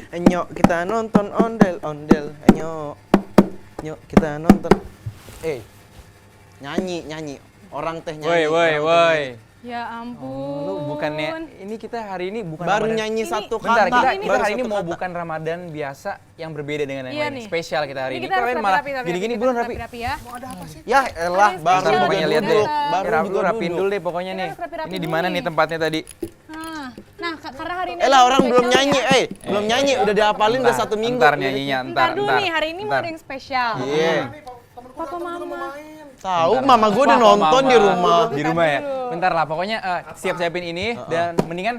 Nyok kita nonton ondel-ondel. Nyok kita nonton. Nyanyi. Orang teh nyanyi. Woi. Ya ampun. Lu bukannya ini kita hari ini bukan Baru Ramadan. nyanyi satu Bentar, kata. kita hari ini satu mau kata. bukan Ramadan biasa yang berbeda dengan yang Iya lain. nih. Spesial kita hari ini. Kita harus Kalian malah rapi, gini-gini kita belum harus rapi. rapi ya. Ya elah, Ada baru spesial juga pokoknya lihat deh. duduk. Baru Baru Ya, lu juga rapiin duduk. dulu deh pokoknya Kita nih. harus rapi-rapi Ini di dulu mana nih. nih tempatnya tadi? Nah, karena hari ini Elah ada orang belum spesial nyanyi, ya. belum nyanyi udah dihafalin udah 1 minggu. Ntar nyanyinya, Ntar dulu nih, hari ini mau ntar. ada yang spesial. Iya. Papa mama. Tahu mama gue udah Papa, nonton Mama. di rumah. Di rumah ya. dulu. Bentar lah, pokoknya siap-siapin ini dan mendingan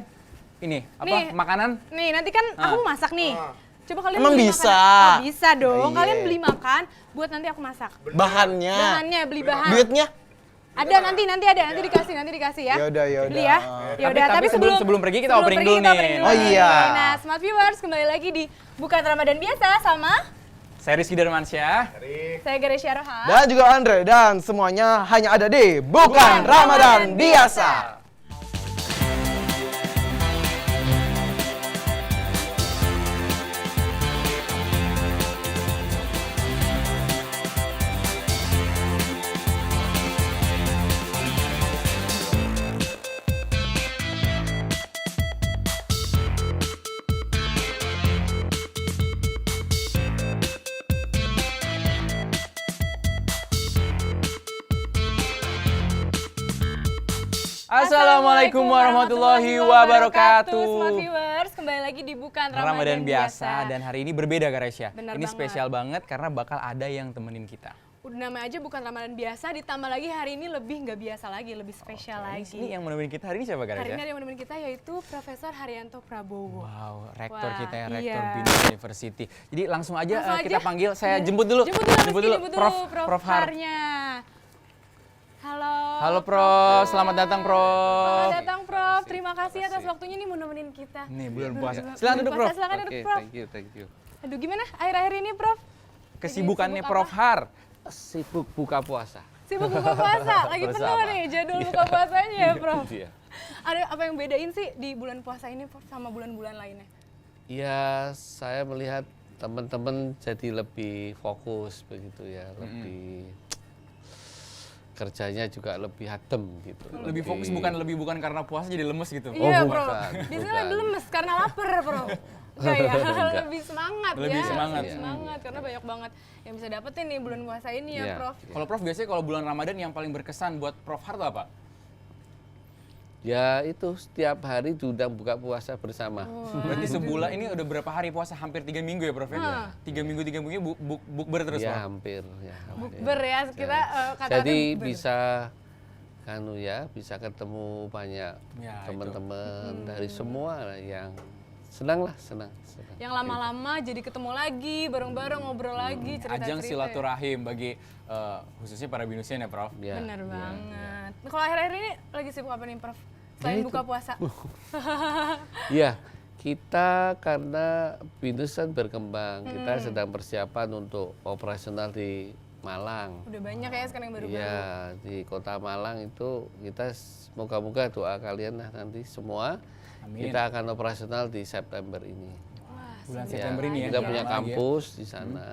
ini Nih. makanan. Nih, nanti kan aku masak nih. Coba kalian Emang beli bisa? makan. Oh, bisa dong. Iya. Kalian beli makan buat nanti aku masak. Bahannya. Bahannya beli bahan. Duitnya? Ada nanti ada, nanti dikasih ya. Yaudah. Beli ya. Yaudah, Tapi sebelum pergi kita opening dulu nih. Oh iya. Nah, Smart Viewers kembali lagi di Bukan Ramadan Biasa sama Saya Rizky Darmansyah. saya Garesya Roha. Dan juga Andre dan semuanya hanya ada di Bukan Ramadan Biasa. Assalamualaikum warahmatullahi wabarakatuh. Smart Viewers kembali lagi di Bukan Ramadan biasa dan hari ini berbeda Garesya. Benar Ini banget. spesial banget karena bakal ada yang temenin kita. Udah namanya aja Bukan Ramadan Biasa, ditambah lagi hari ini lebih nggak biasa lagi, lebih spesial lagi. Ini yang menemenin kita hari ini siapa Hari ini Garesya? ada yang menemenin kita yaitu Profesor Haryanto Prabowo. Wow, rektor Wah, kita ya, rektor iya. BINUS University. Jadi langsung aja Langsung kita aja. panggil, saya jemput dulu. Jemput dulu, Prof Har. Harnya. Halo. Halo Prof, selamat datang Prof. Selamat datang Prof. Terima kasih atas waktunya nih mau nemenin kita. Nih bulan puasa. Bulan Silakan duduk puasa, Prof. Silakan duduk Prof. Thank you. Aduh gimana akhir-akhir ini Prof? Kesibukannya sibuk Prof Har. Sibuk buka puasa. Sibuk buka puasa, lagi penuh Bersama. nih jadwal buka puasanya ya Prof. Iya. Ada apa yang bedain sih di bulan puasa ini Prof sama bulan-bulan lainnya? Ya, saya melihat teman-teman jadi lebih fokus begitu ya, lebih kerjanya juga lebih adem gitu. Lebih fokus bukan karena puasa jadi lemes gitu. Iya bukan, Prof, bukan. biasanya lebih lemes karena lapar Prof. Enggak ya, lebih semangat Lebih ya. semangat. Lebih semangat karena banyak banget yang bisa dapetin nih bulan puasa ini ya Iya. Prof. Kalau Prof biasanya kalau bulan Ramadan yang paling berkesan buat Prof Har tuh apa? Ya itu setiap hari diundang buka puasa bersama. Berarti sebulan ini udah berapa hari puasa? Hampir 3 minggu ya Prof ya? 3 minggu bukber terus Ya Prof? hampir. Ya, hampir. Bukber ya, kita kata Jadi bukber. bisa bisa ketemu banyak Ya, teman-teman dari semua lah yang senang. Yang lama-lama jadi ketemu lagi, bareng-bareng ngobrol lagi, cerita-cerita. Ajang silaturahim bagi khususnya para binusian ya Prof? Ya, Bener ya. banget. Nah, kalau akhir-akhir ini lagi sibuk apa nih Prof? Selain buka puasa. Ya, kita karena BINUS kan berkembang, kita sedang persiapan untuk operasional di Malang. Udah banyak ya sekarang yang baru-baru. Iya, di kota Malang itu kita moga-moga doa kalian lah nanti semua. Amin. Kita akan operasional di September ini. Wah, Bulan Ya, September ini ya? kita Lama punya lagi ya? kampus di sana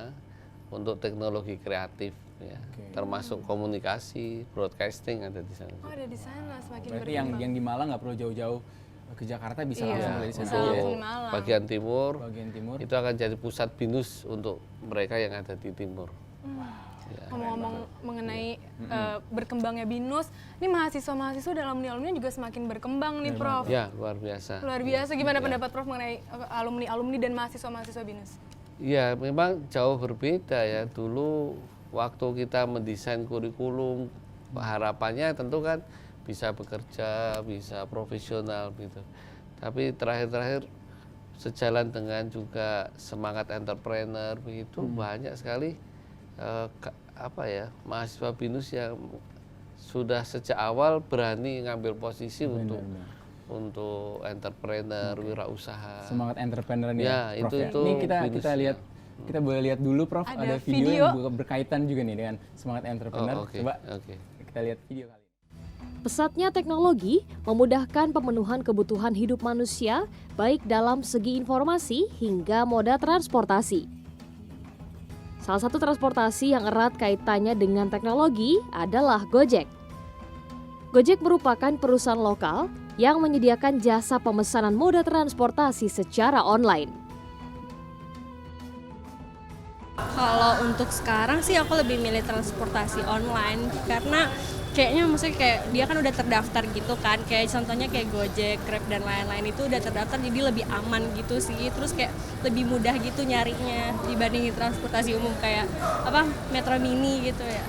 untuk teknologi kreatif ya, Oke. termasuk komunikasi, broadcasting ada di sana. Oh, ada di sana semakin Berarti berkembang. yang di Malang nggak perlu jauh-jauh ke Jakarta, bisa Iya. langsung dari sana. Bisa langsung Untuk di Malang. bagian timur Bagian timur. itu akan jadi pusat BINUS untuk mereka yang ada di timur. Ya. Ngomong-ngomong mengenai berkembangnya BINUS, ini mahasiswa-mahasiswa dan alumni-alumni juga semakin berkembang nih Prof. Ya, luar biasa. Luar biasa, gimana pendapat Prof mengenai alumni-alumni dan mahasiswa-mahasiswa BINUS? Ya, memang jauh berbeda ya. Dulu waktu kita mendesain kurikulum, harapannya tentu kan bisa bekerja, bisa profesional gitu. Tapi terakhir-terakhir sejalan dengan juga semangat entrepreneur begitu banyak sekali mahasiswa BINUS yang sudah sejak awal berani ngambil posisi untuk entrepreneur, wirausaha. Semangat entrepreneur nih Ya, ya, Prof. itu Ini kita BINUS-nya. lihat, kita boleh lihat dulu Prof, Ada ada video video. yang berkaitan juga nih dengan semangat entrepreneur. Oh, oke, Coba oke. kita lihat video kali ini. Pesatnya teknologi memudahkan pemenuhan kebutuhan hidup manusia, baik dalam segi informasi hingga moda transportasi. Salah satu transportasi yang erat kaitannya dengan teknologi adalah Gojek. Gojek merupakan perusahaan lokal yang menyediakan jasa pemesanan moda transportasi secara online. Kalau untuk sekarang sih aku lebih milih transportasi online karena kayaknya maksudnya kayak dia kan udah terdaftar gitu kan, kayak contohnya kayak Gojek, Grab dan lain-lain itu udah terdaftar jadi lebih aman gitu sih, terus kayak lebih mudah gitu nyarinya dibandingin transportasi umum kayak Metro Mini gitu ya.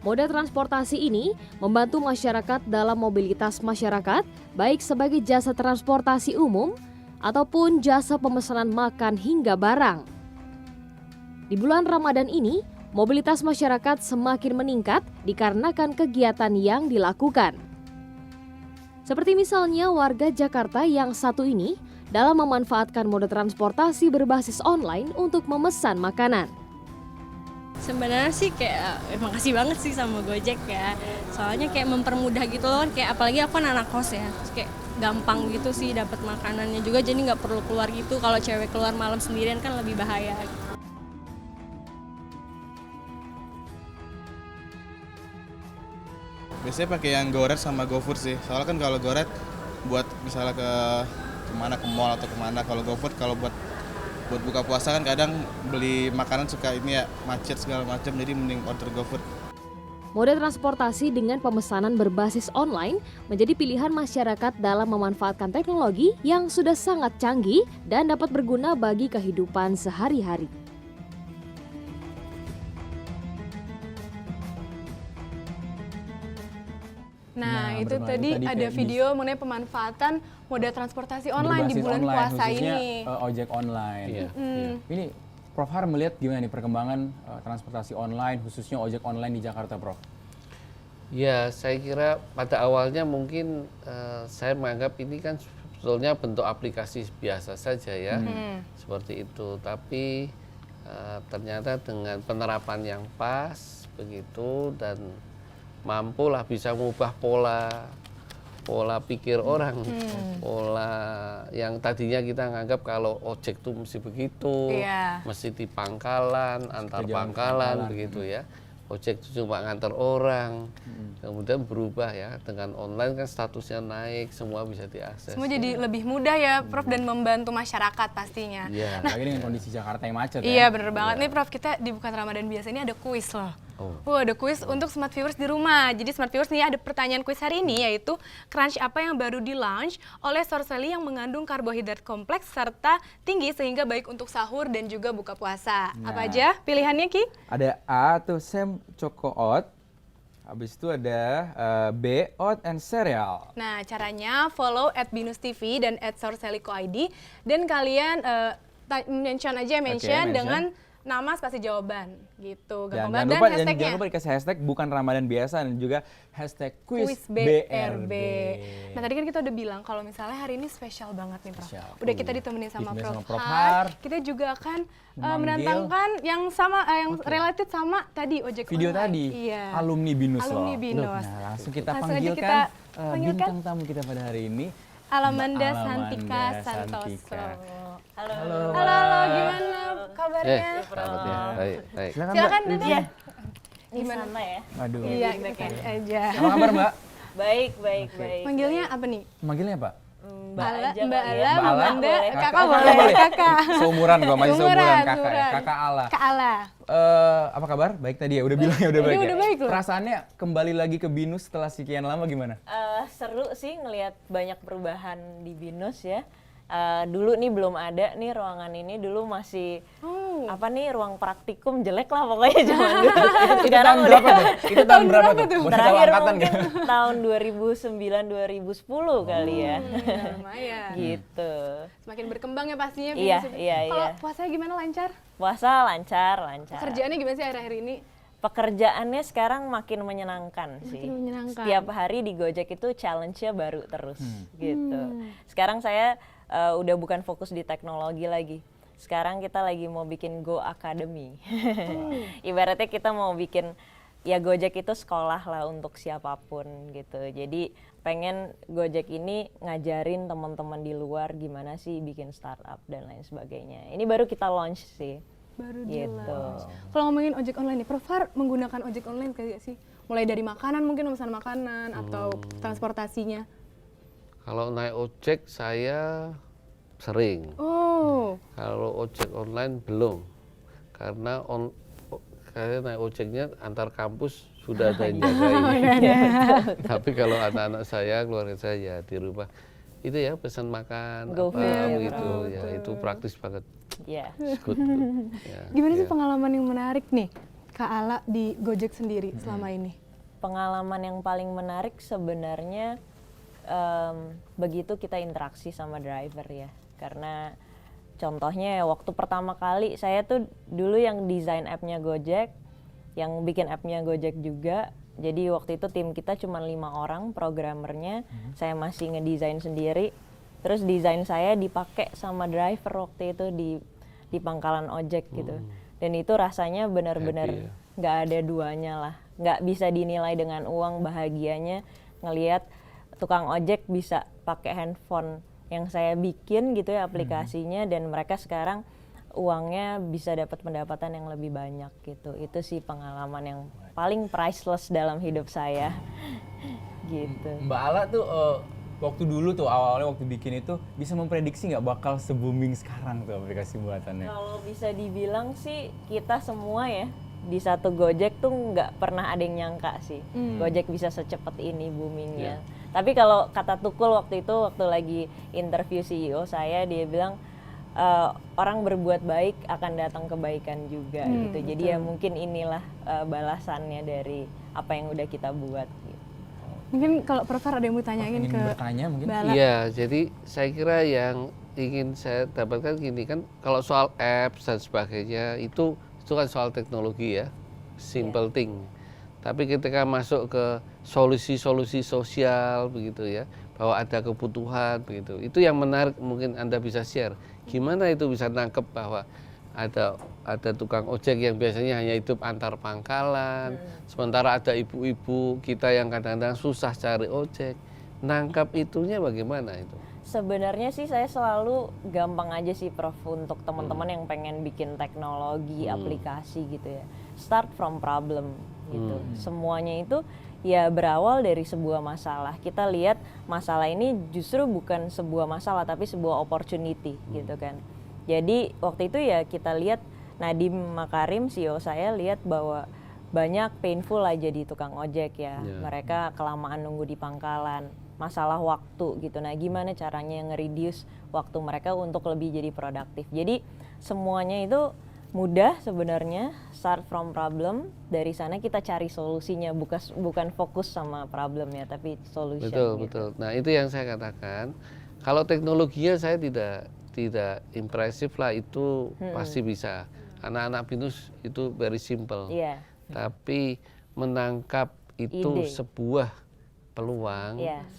Moda transportasi ini membantu masyarakat dalam mobilitas masyarakat, baik sebagai jasa transportasi umum ataupun jasa pemesanan makan hingga barang. Di bulan Ramadan ini, mobilitas masyarakat semakin meningkat dikarenakan kegiatan yang dilakukan. Seperti misalnya warga Jakarta yang satu ini dalam memanfaatkan moda transportasi berbasis online untuk memesan makanan. Sebenarnya sih kayak makasih banget sih sama Gojek ya. Soalnya kayak mempermudah gitu loh, kayak apalagi aku kan anak kos ya. Terus kayak gampang gitu sih dapat makanannya juga, jadi nggak perlu keluar gitu. Kalau cewek keluar malam sendirian kan lebih bahaya. Biasanya pakai yang GoRed sama GoFood sih. Soalnya kan kalau GoRed buat misalnya ke mall atau kemana. Kalau GoFood kalau buat buka puasa kan kadang beli makanan suka ini ya macet segala macam, jadi mending order GoFood. Moda transportasi dengan pemesanan berbasis online menjadi pilihan masyarakat dalam memanfaatkan teknologi yang sudah sangat canggih dan dapat berguna bagi kehidupan sehari-hari. Nah, itu tadi ada video mengenai pemanfaatan moda transportasi online di Berbasis bulan online, puasa khususnya, ini. Ojek online. Iya. Ini Prof Har melihat gimana nih perkembangan transportasi online, khususnya ojek online di Jakarta, Prof? Ya, saya kira pada awalnya mungkin saya menganggap ini kan sebetulnya bentuk aplikasi biasa saja ya, seperti itu. Tapi ternyata dengan penerapan yang pas begitu dan mampulah bisa mengubah pola pikir orang, pola yang tadinya kita nganggap kalau ojek tuh mesti begitu, mesti di pangkalan, antar pangkalan begitu ya. Ojek itu cuma ngantar orang, kemudian berubah ya, dengan online kan statusnya naik, semua bisa diakses. Semua jadi lebih mudah ya, Prof, dan membantu masyarakat pastinya. Iya. Apalagi dengan kondisi Jakarta yang macet ya. Iya, bener banget nih, Prof. Kita di Bukan Ramadan biasa ini ada kuis loh. Ada kuis untuk smart viewers di rumah. Jadi smart viewers nih ada pertanyaan kuis hari ini, yaitu crunch apa yang baru di launch oleh Sorcelli yang mengandung karbohidrat kompleks serta tinggi sehingga baik untuk sahur dan juga buka puasa. Apa aja pilihannya, Ki? Ada A tuh Sam Choco Oat. Habis itu ada B Oat and Cereal. Nah, caranya follow @binustv dan @sorcelli.co.id dan kalian mention dengan nama spasi jawaban gitu. Jangan lupa dikasih hashtag bukan Ramadan biasa dan juga hashtag kuis BRB. Nah, tadi kan kita udah bilang kalau misalnya hari ini spesial banget nih, Prof. Spesial. Udah kita ditemenin sama Ditemani Prof. sama Prof. Har. Kita juga akan menantangkan yang sama yang related sama tadi ojek Video online. tadi, Iya. alumni Binus Alumni loh. Binus. Nah, langsung kita Langsung aja panggilkan, kita bintang tamu kita pada hari ini. Alamanda Mbak Santika Santoso. Santika. Halo. Halo, gimana kabarnya? Selamat ya. Baik. Silakan duduk. Iya. Gimana ya? Aduh. Iya, kita aja. Apa kabar, Mbak? Baik. Manggilnya apa nih? Manggilnya apa? Mbak Ala, aja Mbak kali Ala, ya. Mbak Ala? Manda, Boleh. kakak boleh, kakak. Seumuran gua, masih seumuran kakak ya. Seumuran. Kakak Ala. Kak Ala. Apa kabar? Baik tadi ya, udah bilang ya udah baik. Udah ya? baik loh. Perasaannya kembali lagi ke Binus setelah sekian lama gimana? Seru sih ngelihat banyak perubahan di Binus ya. Dulu nih belum ada nih ruangan ini, dulu masih ruang praktikum jelek lah pokoknya zaman dulu. Itu tahun berapa tuh? Itu tahun berapa tuh? Boleh tahu Terakhir angkatan mungkin nggak? tahun 2009-2010 kali ya. Lumayan. Gitu. Semakin berkembang ya pastinya. Iya, bisnis. iya, Kalau iya. puasanya gimana, lancar? Puasa lancar. Kerjaannya gimana sih akhir-akhir ini? Pekerjaannya sekarang makin menyenangkan sih. Makin menyenangkan. Setiap hari di Gojek itu challenge-nya baru terus gitu. Sekarang saya udah bukan fokus di teknologi lagi. Sekarang kita lagi mau bikin Go Academy. Ibaratnya kita mau bikin ya Gojek itu sekolah lah untuk siapapun gitu. Jadi pengen Gojek ini ngajarin teman-teman di luar gimana sih bikin startup dan lain sebagainya. Ini baru kita launch sih. Baru Gitu. di-launch. Kalau ngomongin ojek online nih, Prof Far menggunakan ojek online kayak sih? Mulai dari makanan, mungkin pemesan makanan atau transportasinya. Kalau naik ojek saya sering. Oh, Kalau ojek online belum. Karena saya naik ojeknya antar kampus sudah ada yang jagain. Tapi kalau anak-anak saya, keluarga saya ya di rumah itu ya pesan makan GoFood, apa ya, gitu ya itu praktis banget. Ya. It's good. Ya, gimana sih ya. pengalaman yang menarik nih Kak Ala di Gojek sendiri selama ini? Pengalaman yang paling menarik sebenarnya begitu kita interaksi sama driver ya. Karena contohnya waktu pertama kali saya tuh dulu yang desain app-nya Gojek, yang bikin app-nya Gojek juga. Jadi waktu itu tim kita cuma 5 orang programmernya, saya masih ngedesain sendiri. Terus desain saya dipakai sama driver waktu itu di pangkalan ojek gitu. Dan itu rasanya benar-benar Happy ya? nggak ada duanya lah, nggak bisa dinilai dengan uang. Bahagianya ngelihat tukang ojek bisa pakai handphone yang saya bikin gitu ya aplikasinya, dan mereka sekarang uangnya bisa dapat pendapatan yang lebih banyak gitu. Itu sih pengalaman yang paling priceless dalam hidup saya. Gitu. Mbak Ala tuh waktu dulu tuh awalnya waktu bikin itu bisa memprediksi nggak bakal se-booming sekarang tuh aplikasi buatannya? Kalau bisa dibilang sih kita semua ya di satu Gojek tuh nggak pernah ada yang nyangka sih Gojek bisa secepat ini boomingnya. Tapi kalau kata Tukul waktu itu waktu lagi interview CEO saya, dia bilang orang berbuat baik akan datang kebaikan juga gitu. Jadi ya mungkin inilah balasannya dari apa yang udah kita buat gitu. Mungkin kalau Prof Far ada yang mau tanyain Ingin ke bertanya mungkin? Mbak Ala. Iya, jadi saya kira yang ingin saya dapatkan gini kan, kalau soal apps dan sebagainya itu kan soal teknologi ya, simple thing. Tapi ketika masuk ke solusi-solusi sosial begitu ya, bahwa ada kebutuhan begitu, itu yang menarik mungkin Anda bisa share. Gimana itu bisa nangkep bahwa ada tukang ojek yang biasanya hanya hidup antar pangkalan, sementara ada ibu-ibu kita yang kadang-kadang susah cari ojek. Nangkap itunya bagaimana itu? Sebenarnya sih saya selalu gampang aja sih Prof untuk teman-teman yang pengen bikin teknologi, aplikasi gitu ya. Start from problem gitu. Semuanya itu ya berawal dari sebuah masalah. Kita lihat masalah ini justru bukan sebuah masalah tapi sebuah opportunity gitu kan. Jadi waktu itu ya kita lihat Nadiem Makarim, CEO saya, lihat bahwa banyak painful aja di tukang ojek ya. Mereka kelamaan nunggu di pangkalan, masalah waktu gitu. Nah gimana caranya nge-reduce waktu mereka untuk lebih jadi produktif. Jadi semuanya itu mudah sebenarnya, start from problem, dari sana kita cari solusinya, bukan fokus sama problemnya tapi solution. Betul, gitu. betul. Nah itu yang saya katakan, kalau teknologinya saya tidak impresif lah, itu pasti bisa. Anak-anak BINUS itu very simple. Iya. Tapi menangkap itu Ide. sebuah peluang. Yes.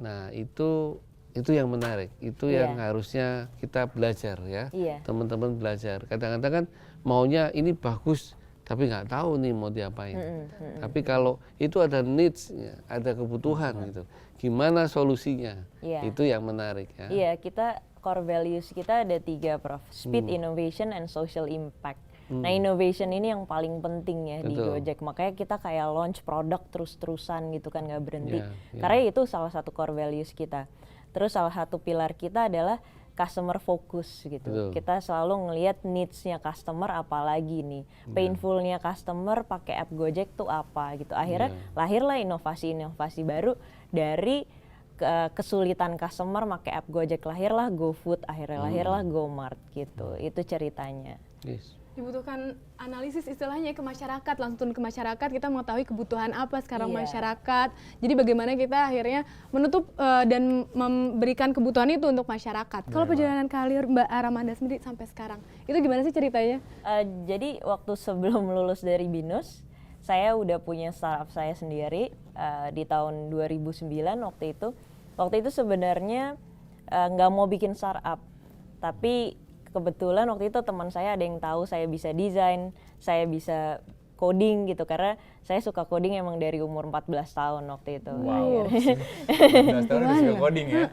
Nah, itu yang menarik. Itu yang harusnya kita belajar ya. Iya. Teman-teman belajar. Kadang-kadang kan maunya ini bagus tapi nggak tahu nih mau diapain. Tapi kalau itu ada needs, ada kebutuhan gitu. Gimana solusinya? Iya. Itu yang menarik ya. Iya, kita core values kita ada 3 Prof. Speed, innovation, and social impact. Nah innovation ini yang paling penting ya di Betul. Gojek. Makanya kita kayak launch produk terus-terusan gitu kan, nggak berhenti. Iya. Karena itu salah satu core values kita. Terus salah satu pilar kita adalah customer focus gitu. Betul. Kita selalu ngelihat needs-nya customer apalagi nih. Painful-nya customer pakai app Gojek tuh apa gitu. Akhirnya lahirlah inovasi-inovasi baru dari kesulitan customer pakai app Gojek. Lahirlah GoFood, akhirnya lahirlah GoMart gitu. Itu ceritanya. Yes. Dibutuhkan analisis istilahnya ke masyarakat, langsung ke masyarakat, kita mengetahui kebutuhan apa sekarang masyarakat. Jadi bagaimana kita akhirnya menutup dan memberikan kebutuhan itu untuk masyarakat. Kalau perjalanan karir Mbak Ramanda sendiri sampai sekarang, itu gimana sih ceritanya? Jadi waktu sebelum lulus dari BINUS, saya udah punya startup saya sendiri di tahun 2009 waktu itu. Waktu itu sebenarnya nggak mau bikin startup, tapi kebetulan waktu itu teman saya ada yang tahu saya bisa desain, saya bisa coding gitu, karena saya suka coding emang dari umur 14 tahun waktu itu. Wow. Akhirnya, 12 tahun udah suka coding ya.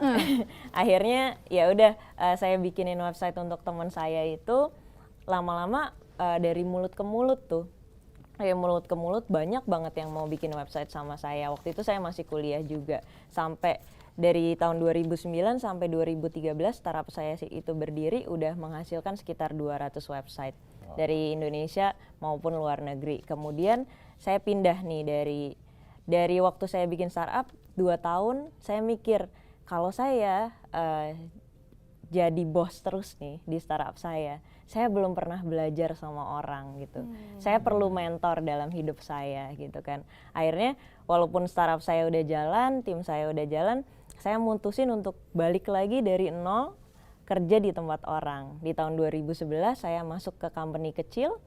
akhirnya ya udah saya bikinin website untuk teman saya itu, lama-lama dari mulut ke mulut tuh. Kayak mulut ke mulut banyak banget yang mau bikin website sama saya. Waktu itu saya masih kuliah juga. Sampai dari tahun 2009 sampai 2013 startup saya itu berdiri udah menghasilkan sekitar 200 website dari Indonesia maupun luar negeri. Kemudian saya pindah nih dari waktu saya bikin startup 2 tahun, saya mikir kalau saya jadi bos terus nih di startup saya belum pernah belajar sama orang gitu. Saya perlu mentor dalam hidup saya gitu kan. Akhirnya walaupun startup saya udah jalan, tim saya udah jalan, saya mutusin untuk balik lagi dari nol, kerja di tempat orang. Di tahun 2011 saya masuk ke company kecil.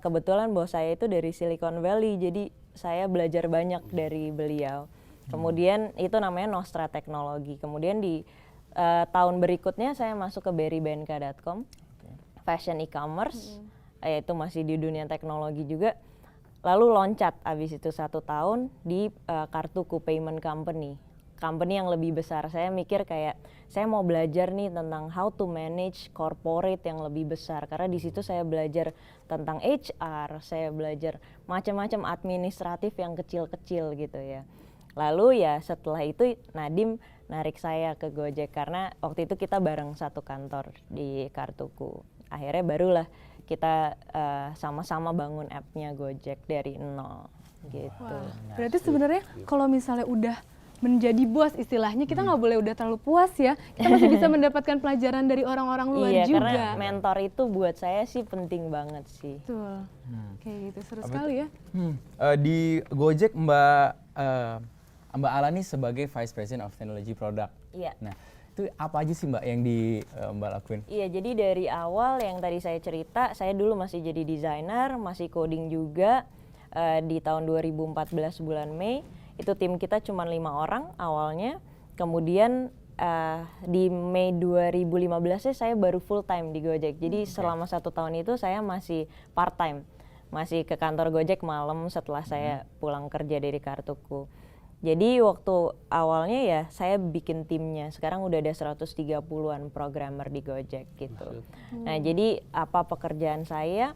Kebetulan bos saya itu dari Silicon Valley, jadi saya belajar banyak dari beliau. Kemudian itu namanya Nostra Teknologi. Kemudian di tahun berikutnya saya masuk ke berrybenka.com, fashion e-commerce, yaitu masih di dunia teknologi juga. Lalu loncat abis itu 1 tahun di Kartuku Payment Company yang lebih besar. Saya mikir kayak saya mau belajar nih tentang how to manage corporate yang lebih besar, karena di situ saya belajar tentang HR, saya belajar macam-macam administratif yang kecil-kecil gitu ya. Lalu ya setelah itu Nadim narik saya ke Gojek karena waktu itu kita bareng satu kantor di Kartuku. Akhirnya barulah kita sama-sama bangun app-nya Gojek dari nol gitu. Wah, berarti sebenarnya kalau misalnya udah menjadi bos istilahnya, kita nggak boleh udah terlalu puas ya. Kita masih bisa mendapatkan pelajaran dari orang-orang luar iya, juga. Karena mentor itu buat saya sih penting banget sih. Betul. Kayak gitu, seru sekali ya. Di Gojek Mbak Alani sebagai Vice President of Technology Product. Iya. Nah, itu apa aja sih Mbak yang Mbak lakuin? Iya, jadi dari awal yang tadi saya cerita, saya dulu masih jadi desainer, masih coding juga. Di tahun 2014 bulan Mei, itu tim kita cuma 5 orang awalnya. Kemudian di Mei 2015 saya baru full time di Gojek. Jadi selama 1 tahun itu saya masih part time, masih ke kantor Gojek malam setelah saya pulang kerja dari Kartuku. Jadi waktu awalnya ya saya bikin timnya, sekarang udah ada 130-an programmer di Gojek gitu. Nah jadi apa pekerjaan saya?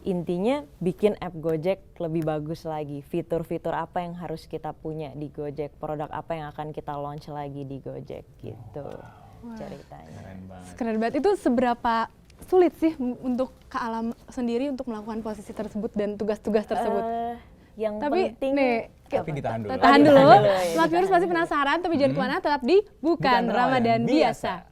Intinya bikin app Gojek lebih bagus lagi, fitur-fitur apa yang harus kita punya di Gojek, produk apa yang akan kita launch lagi di Gojek gitu ceritanya. Keren banget. Itu seberapa sulit sih untuk Kak Alam sendiri untuk melakukan posisi tersebut dan tugas-tugas tersebut? Yang Tapi penting nih, Tapi ditahan dulu. tahan dulu. ya. Smart Viewers pasti penasaran, tapi jangan kemana, tetap di Bukan Ramadan Biasa.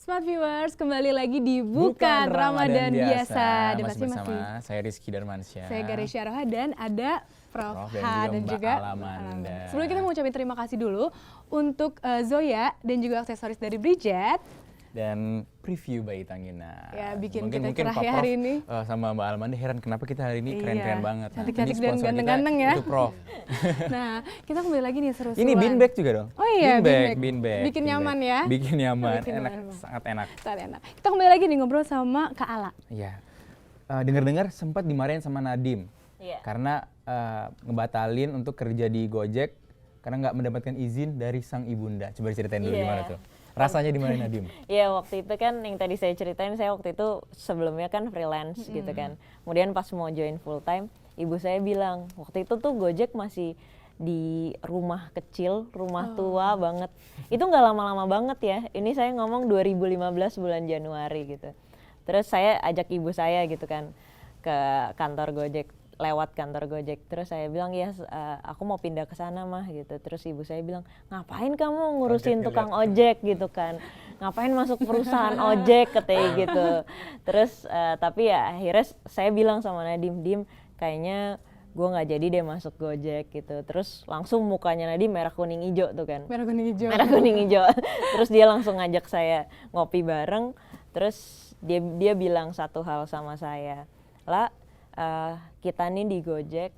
Smart Viewers, kembali lagi di Bukan Ramadan Biasa. Dan Masih bersama saya Rizky Darmansyah. saya Garisha Roha dan ada Prof. Ha dan juga Alamanda. Sebelum kita mau ucapin terima kasih dulu untuk Zoya dan juga aksesoris dari Bridget. Dan preview Bayi Tanggina. Ya, bikin mungkin kita cerah Pak ya Prof, hari ini. sama Mbak Alamanda heran kenapa kita hari ini keren-keren banget. Cantik-cantik ini dan sponsor kita ganteng-ganteng ya. Itu Prof. Nah, kita kembali lagi nih seru-seruan. Ini beanbag juga dong. Oh iya, beanbag. Bikin nyaman ya. Bikin nyaman, Bikin enak, nyaman. sangat enak. Sangat enak. Kita kembali lagi nih ngobrol sama Kak Ala. Iya. Dengar-dengar sempat dimarahin sama Nadim. Iya. Karena ngebatalin untuk kerja di Gojek karena nggak mendapatkan izin dari sang ibunda. Coba diceritain dulu Iya. gimana tuh. Rasanya di mana Nadim? Iya, waktu itu kan yang tadi saya ceritain, saya waktu itu sebelumnya kan freelance gitu kan. Kemudian pas mau join full time, ibu saya bilang, waktu itu tuh Gojek masih di rumah kecil, rumah tua banget. Itu nggak lama-lama banget ya. Ini saya ngomong 2015 bulan Januari gitu. Terus saya ajak ibu saya gitu kan ke kantor Gojek, lewat kantor Gojek. Terus saya bilang, ya aku mau pindah ke sana mah gitu. Terus ibu saya bilang, ngapain kamu ngurusin tukang ojek gitu kan, ngapain masuk perusahaan ojek katanya gitu. Terus tapi ya akhirnya saya bilang sama Nadim, Dim kayaknya gue nggak jadi deh masuk Gojek gitu. Terus langsung mukanya Nadim merah kuning hijau tuh kan, Merah kuning hijau. merah kuning hijau. Terus dia langsung ngajak saya ngopi bareng. Terus dia bilang satu hal sama saya, lah kita nih di Gojek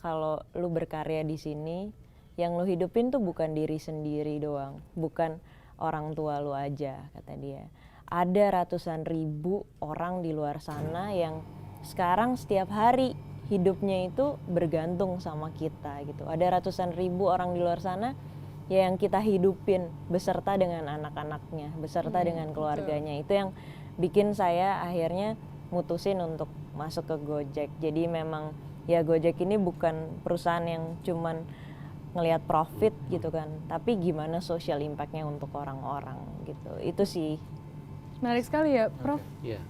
kalau lu berkarya di sini, yang lu hidupin tuh bukan diri sendiri doang, bukan orang tua lu aja, kata dia. Ada ratusan ribu orang di luar sana yang sekarang setiap hari hidupnya itu bergantung sama kita gitu. Ada ratusan ribu orang di luar sana ya yang kita hidupin beserta dengan anak-anaknya, beserta dengan keluarganya. Itu yang bikin saya akhirnya mutusin untuk masuk ke Gojek. Jadi memang ya Gojek ini bukan perusahaan yang cuman ngelihat profit gitu kan, tapi gimana social impact-nya untuk orang-orang gitu. Itu sih. Menarik sekali ya, Prof. Iya.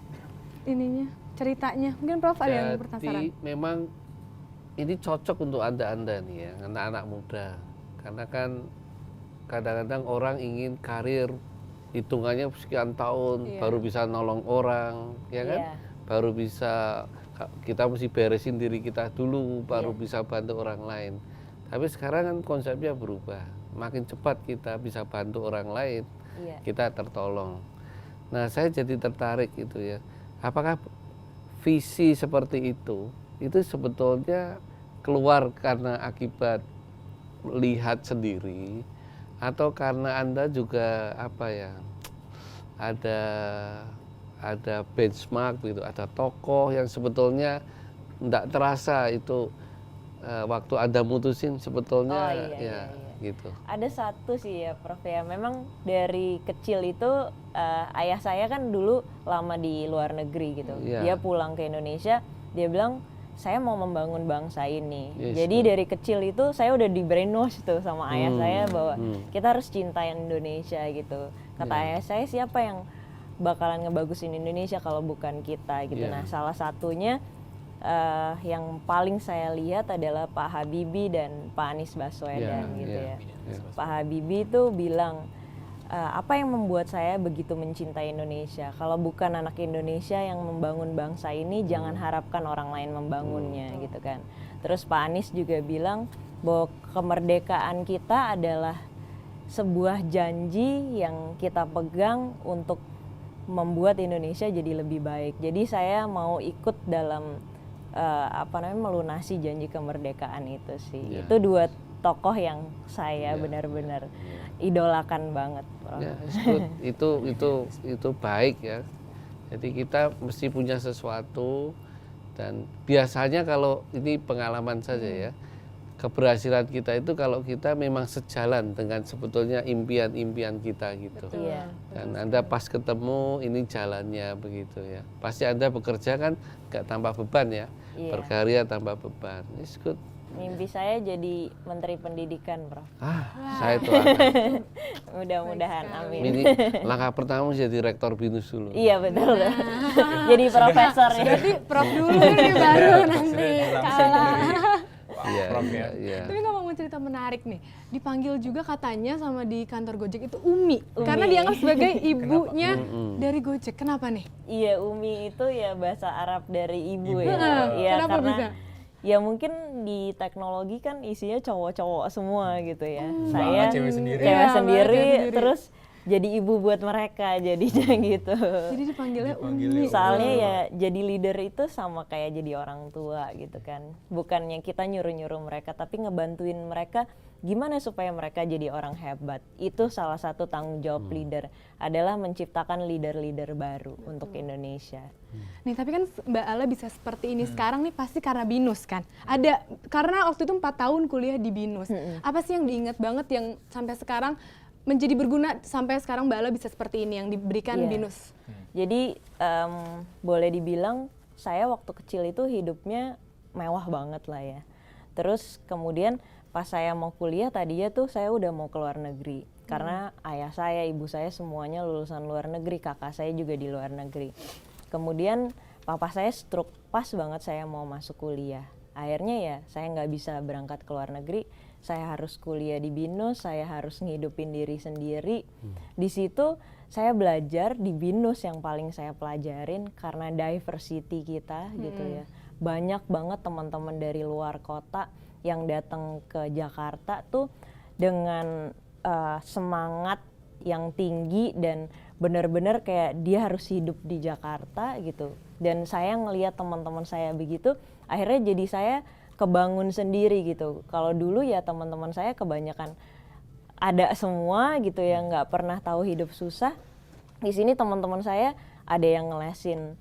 Ininya, ceritanya. Mungkin Prof ada yang penasaran. Jadi memang ini cocok untuk Anda nih ya, anak-anak muda. Karena kan kadang-kadang orang ingin karir hitungannya sekian tahun baru bisa nolong orang, ya kan? Baru bisa, kita mesti beresin diri kita dulu, baru bisa bantu orang lain. Tapi sekarang kan konsepnya berubah. Makin cepat kita bisa bantu orang lain, kita tertolong. Nah, saya jadi tertarik itu ya. Apakah visi seperti itu sebetulnya keluar karena akibat lihat sendiri atau karena Anda juga apa ya? Ada benchmark gitu, ada tokoh yang sebetulnya enggak terasa itu waktu Anda mutusin sebetulnya gitu. Ada satu sih ya Prof ya, memang dari kecil itu ayah saya kan dulu lama di luar negeri gitu. Dia pulang ke Indonesia, dia bilang saya mau membangun bangsa ini. Jadi dari kecil itu saya udah di brainwash tuh sama ayah saya bahwa kita harus cintai Indonesia gitu. Kata ayah saya, siapa yang bakalan ngebagusin Indonesia kalau bukan kita gitu. Nah, salah satunya yang paling saya lihat adalah Pak Habibie dan Pak Anies Baswedan gitu ya. Pak Habibie itu bilang apa yang membuat saya begitu mencintai Indonesia? Kalau bukan anak Indonesia yang membangun bangsa ini, jangan harapkan orang lain membangunnya gitu kan. Terus Pak Anies juga bilang bahwa kemerdekaan kita adalah sebuah janji yang kita pegang untuk membuat Indonesia jadi lebih baik. Jadi saya mau ikut dalam melunasi janji kemerdekaan itu sih. Itu dua tokoh yang saya benar-benar idolakan banget. Itu baik ya. Jadi kita mesti punya sesuatu, dan biasanya kalau ini pengalaman saja ya, keberhasilan kita itu kalau kita memang sejalan dengan sebetulnya impian-impian kita gitu. Dan Anda pas ketemu ini jalannya begitu ya. Pasti Anda bekerja kan nggak tanpa beban ya, berkarya tanpa beban. It's good. Mimpi saya jadi Menteri Pendidikan, Prof. Saya itu akan. Mudah-mudahan, amin. Ini langkah pertama jadi rektor BINUS dulu. Iya betul. Jadi profesor ya. Berarti Prof dulu nih baru nanti kalah. Tapi ngomong cerita menarik nih, dipanggil juga katanya sama di kantor Gojek itu Umi. Karena dianggap sebagai ibunya dari Gojek. Kenapa nih? Iya, Umi itu ya bahasa Arab dari ibu ya. Kenapa karena bisa? Ya mungkin di teknologi kan isinya cowok-cowok semua gitu ya. Saya cewek sendiri. Cewek sendiri, terus jadi ibu buat mereka jadinya gitu. Jadi dipanggilnya Umi. Soalnya ya jadi leader itu sama kayak jadi orang tua gitu kan. Bukannya kita nyuruh-nyuruh mereka, tapi ngebantuin mereka gimana supaya mereka jadi orang hebat. Itu salah satu tanggung jawab leader, adalah menciptakan leader-leader baru untuk Indonesia. Nih tapi kan Mbak Ala bisa seperti ini sekarang nih pasti karena BINUS kan. Karena waktu itu 4 tahun kuliah di BINUS. Apa sih yang diingat banget yang sampai sekarang menjadi berguna sampai sekarang Mbak Ala bisa seperti ini yang diberikan BINUS? Jadi boleh dibilang saya waktu kecil itu hidupnya mewah banget lah ya. Terus kemudian pas saya mau kuliah tadinya tuh saya udah mau ke luar negeri. Karena ayah saya, ibu saya semuanya lulusan luar negeri, kakak saya juga di luar negeri. Kemudian papa saya stroke pas banget saya mau masuk kuliah. Akhirnya ya saya nggak bisa berangkat ke luar negeri. Saya harus kuliah di BINUS, saya harus ngidupin diri sendiri. Di situ saya belajar di BINUS yang paling saya pelajarin karena diversity kita gitu ya. Banyak banget teman-teman dari luar kota yang datang ke Jakarta tuh dengan semangat yang tinggi dan benar-benar kayak dia harus hidup di Jakarta gitu. Dan saya ngelihat teman-teman saya begitu, akhirnya jadi saya kebangun sendiri gitu. Kalau dulu ya teman-teman saya kebanyakan ada semua gitu ya, nggak pernah tahu hidup susah. Di sini teman-teman saya ada yang ngelesin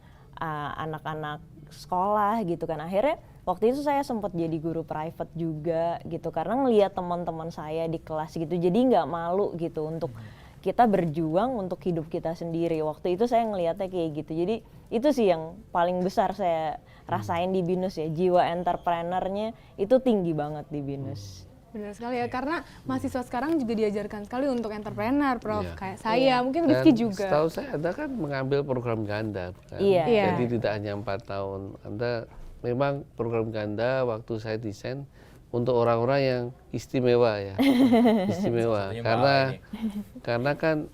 anak-anak sekolah gitu kan. Akhirnya waktu itu saya sempat jadi guru private juga gitu karena ngelihat teman-teman saya di kelas gitu. Jadi nggak malu gitu untuk kita berjuang untuk hidup kita sendiri. Waktu itu saya ngelihatnya kayak gitu. Jadi itu sih yang paling besar saya rasain di BINUS ya. Jiwa entrepreneurnya itu tinggi banget di BINUS. Benar sekali ya, karena mahasiswa sekarang juga diajarkan sekali untuk entrepreneur, Prof. Iya. Kayak saya, mungkin Rizky juga. Setahu saya Anda kan mengambil program ganda, kan? Iya. Iya. Jadi tidak hanya 4 tahun. Anda memang program ganda waktu saya desain untuk orang-orang yang istimewa ya, istimewa. Karena kan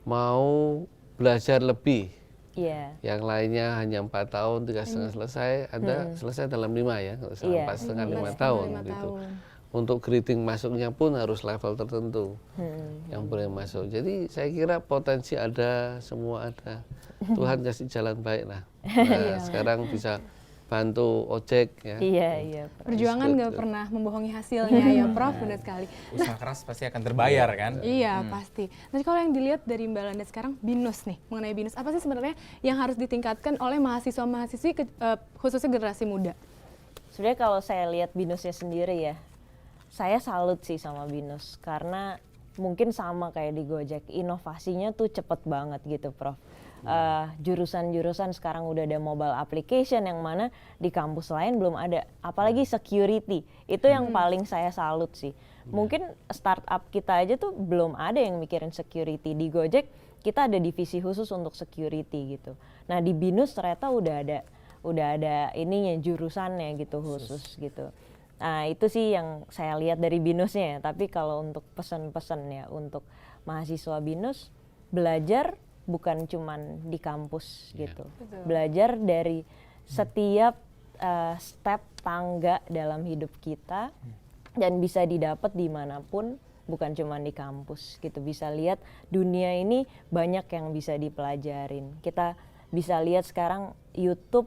mau belajar lebih. Iya. Yang lainnya hanya 4 tahun, 3,5 selesai. Anda selesai dalam 5 ya, nggak usah Iya. 4,5 tahun gitu. Untuk grading masuknya pun harus level tertentu yang boleh masuk. Jadi saya kira potensi ada, semua ada. Tuhan kasih jalan baik lah. Nah, sekarang bisa bantu ojek ya. Iya. Perjuangan nggak pernah membohongi hasilnya ya, Prof. Benar sekali. Usaha keras pasti akan terbayar kan? Iya, pasti. Nanti kalau yang dilihat dari Mbak Landa sekarang, BINUS nih, mengenai BINUS, apa sih sebenarnya yang harus ditingkatkan oleh mahasiswa-mahasiswi khususnya generasi muda? Sebenarnya kalau saya lihat BINUSnya sendiri ya, saya salut sih sama BINUS karena mungkin sama kayak di Gojek, inovasinya tuh cepet banget gitu, Prof. Jurusan-jurusan sekarang udah ada mobile application yang mana di kampus lain belum ada, apalagi security, itu yang paling saya salut sih. Mungkin startup kita aja tuh belum ada yang mikirin security. Di Gojek kita ada divisi khusus untuk security gitu. Nah di BINUS ternyata udah ada ininya, jurusannya gitu khusus gitu. Nah itu sih yang saya lihat dari BINUSnya ya. Tapi kalau untuk pesan-pesan ya untuk mahasiswa BINUS, belajar bukan cuman di kampus gitu. Belajar dari setiap step tangga dalam hidup kita dan bisa didapat dimanapun, bukan cuman di kampus gitu. Bisa lihat dunia ini banyak yang bisa dipelajarin. Kita bisa lihat sekarang YouTube,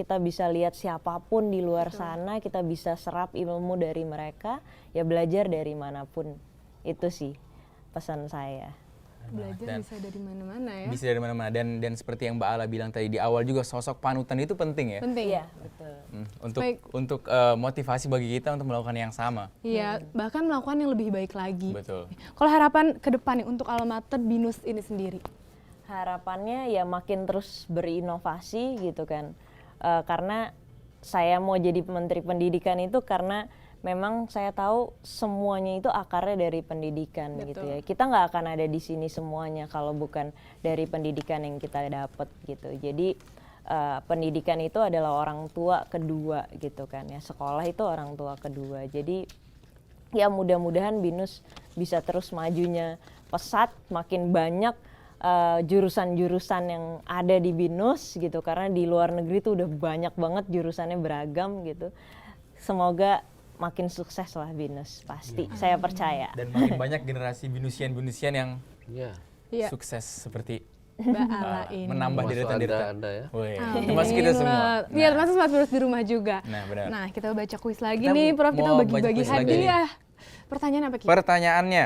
kita bisa lihat siapapun di luar sana, kita bisa serap ilmu dari mereka, ya belajar dari manapun. Itu sih pesan saya. Belajar bisa dari mana-mana ya. Bisa dari mana-mana, dan seperti yang Mbak Ala bilang tadi di awal juga, sosok panutan itu penting ya. Penting. Iya, betul. Untuk motivasi bagi kita untuk melakukan yang sama. Iya, bahkan melakukan yang lebih baik lagi. Betul. Kalau harapan ke depan nih untuk alma mater BINUS ini sendiri? Harapannya ya makin terus berinovasi gitu kan. Karena saya mau jadi menteri pendidikan itu karena memang saya tahu semuanya itu akarnya dari pendidikan. Betul. Gitu ya. Kita nggak akan ada di sini semuanya kalau bukan dari pendidikan yang kita dapat gitu. Jadi pendidikan itu adalah orang tua kedua gitu kan ya. Sekolah itu orang tua kedua. Jadi ya mudah-mudahan BINUS bisa terus majunya pesat, makin banyak jurusan-jurusan yang ada di BINUS gitu, karena di luar negeri tuh udah banyak banget jurusannya, beragam gitu. Semoga makin sukses lah BINUS, pasti. Saya percaya. Dan makin banyak generasi BINUSian yang Iya. sukses seperti Mbak Ala ini. menambah Termasuk deretan-deretan. Anda ya. Wih, Amin termasuk kita semua. lah. Iya, termasuk Smart Viewers di rumah juga. Nah, benar. Nah, kita baca kuis lagi Kita nih, Prof. Kita mau bagi-bagi baca kuis lagi hadiah. Pertanyaan apa, Ki? Pertanyaannya,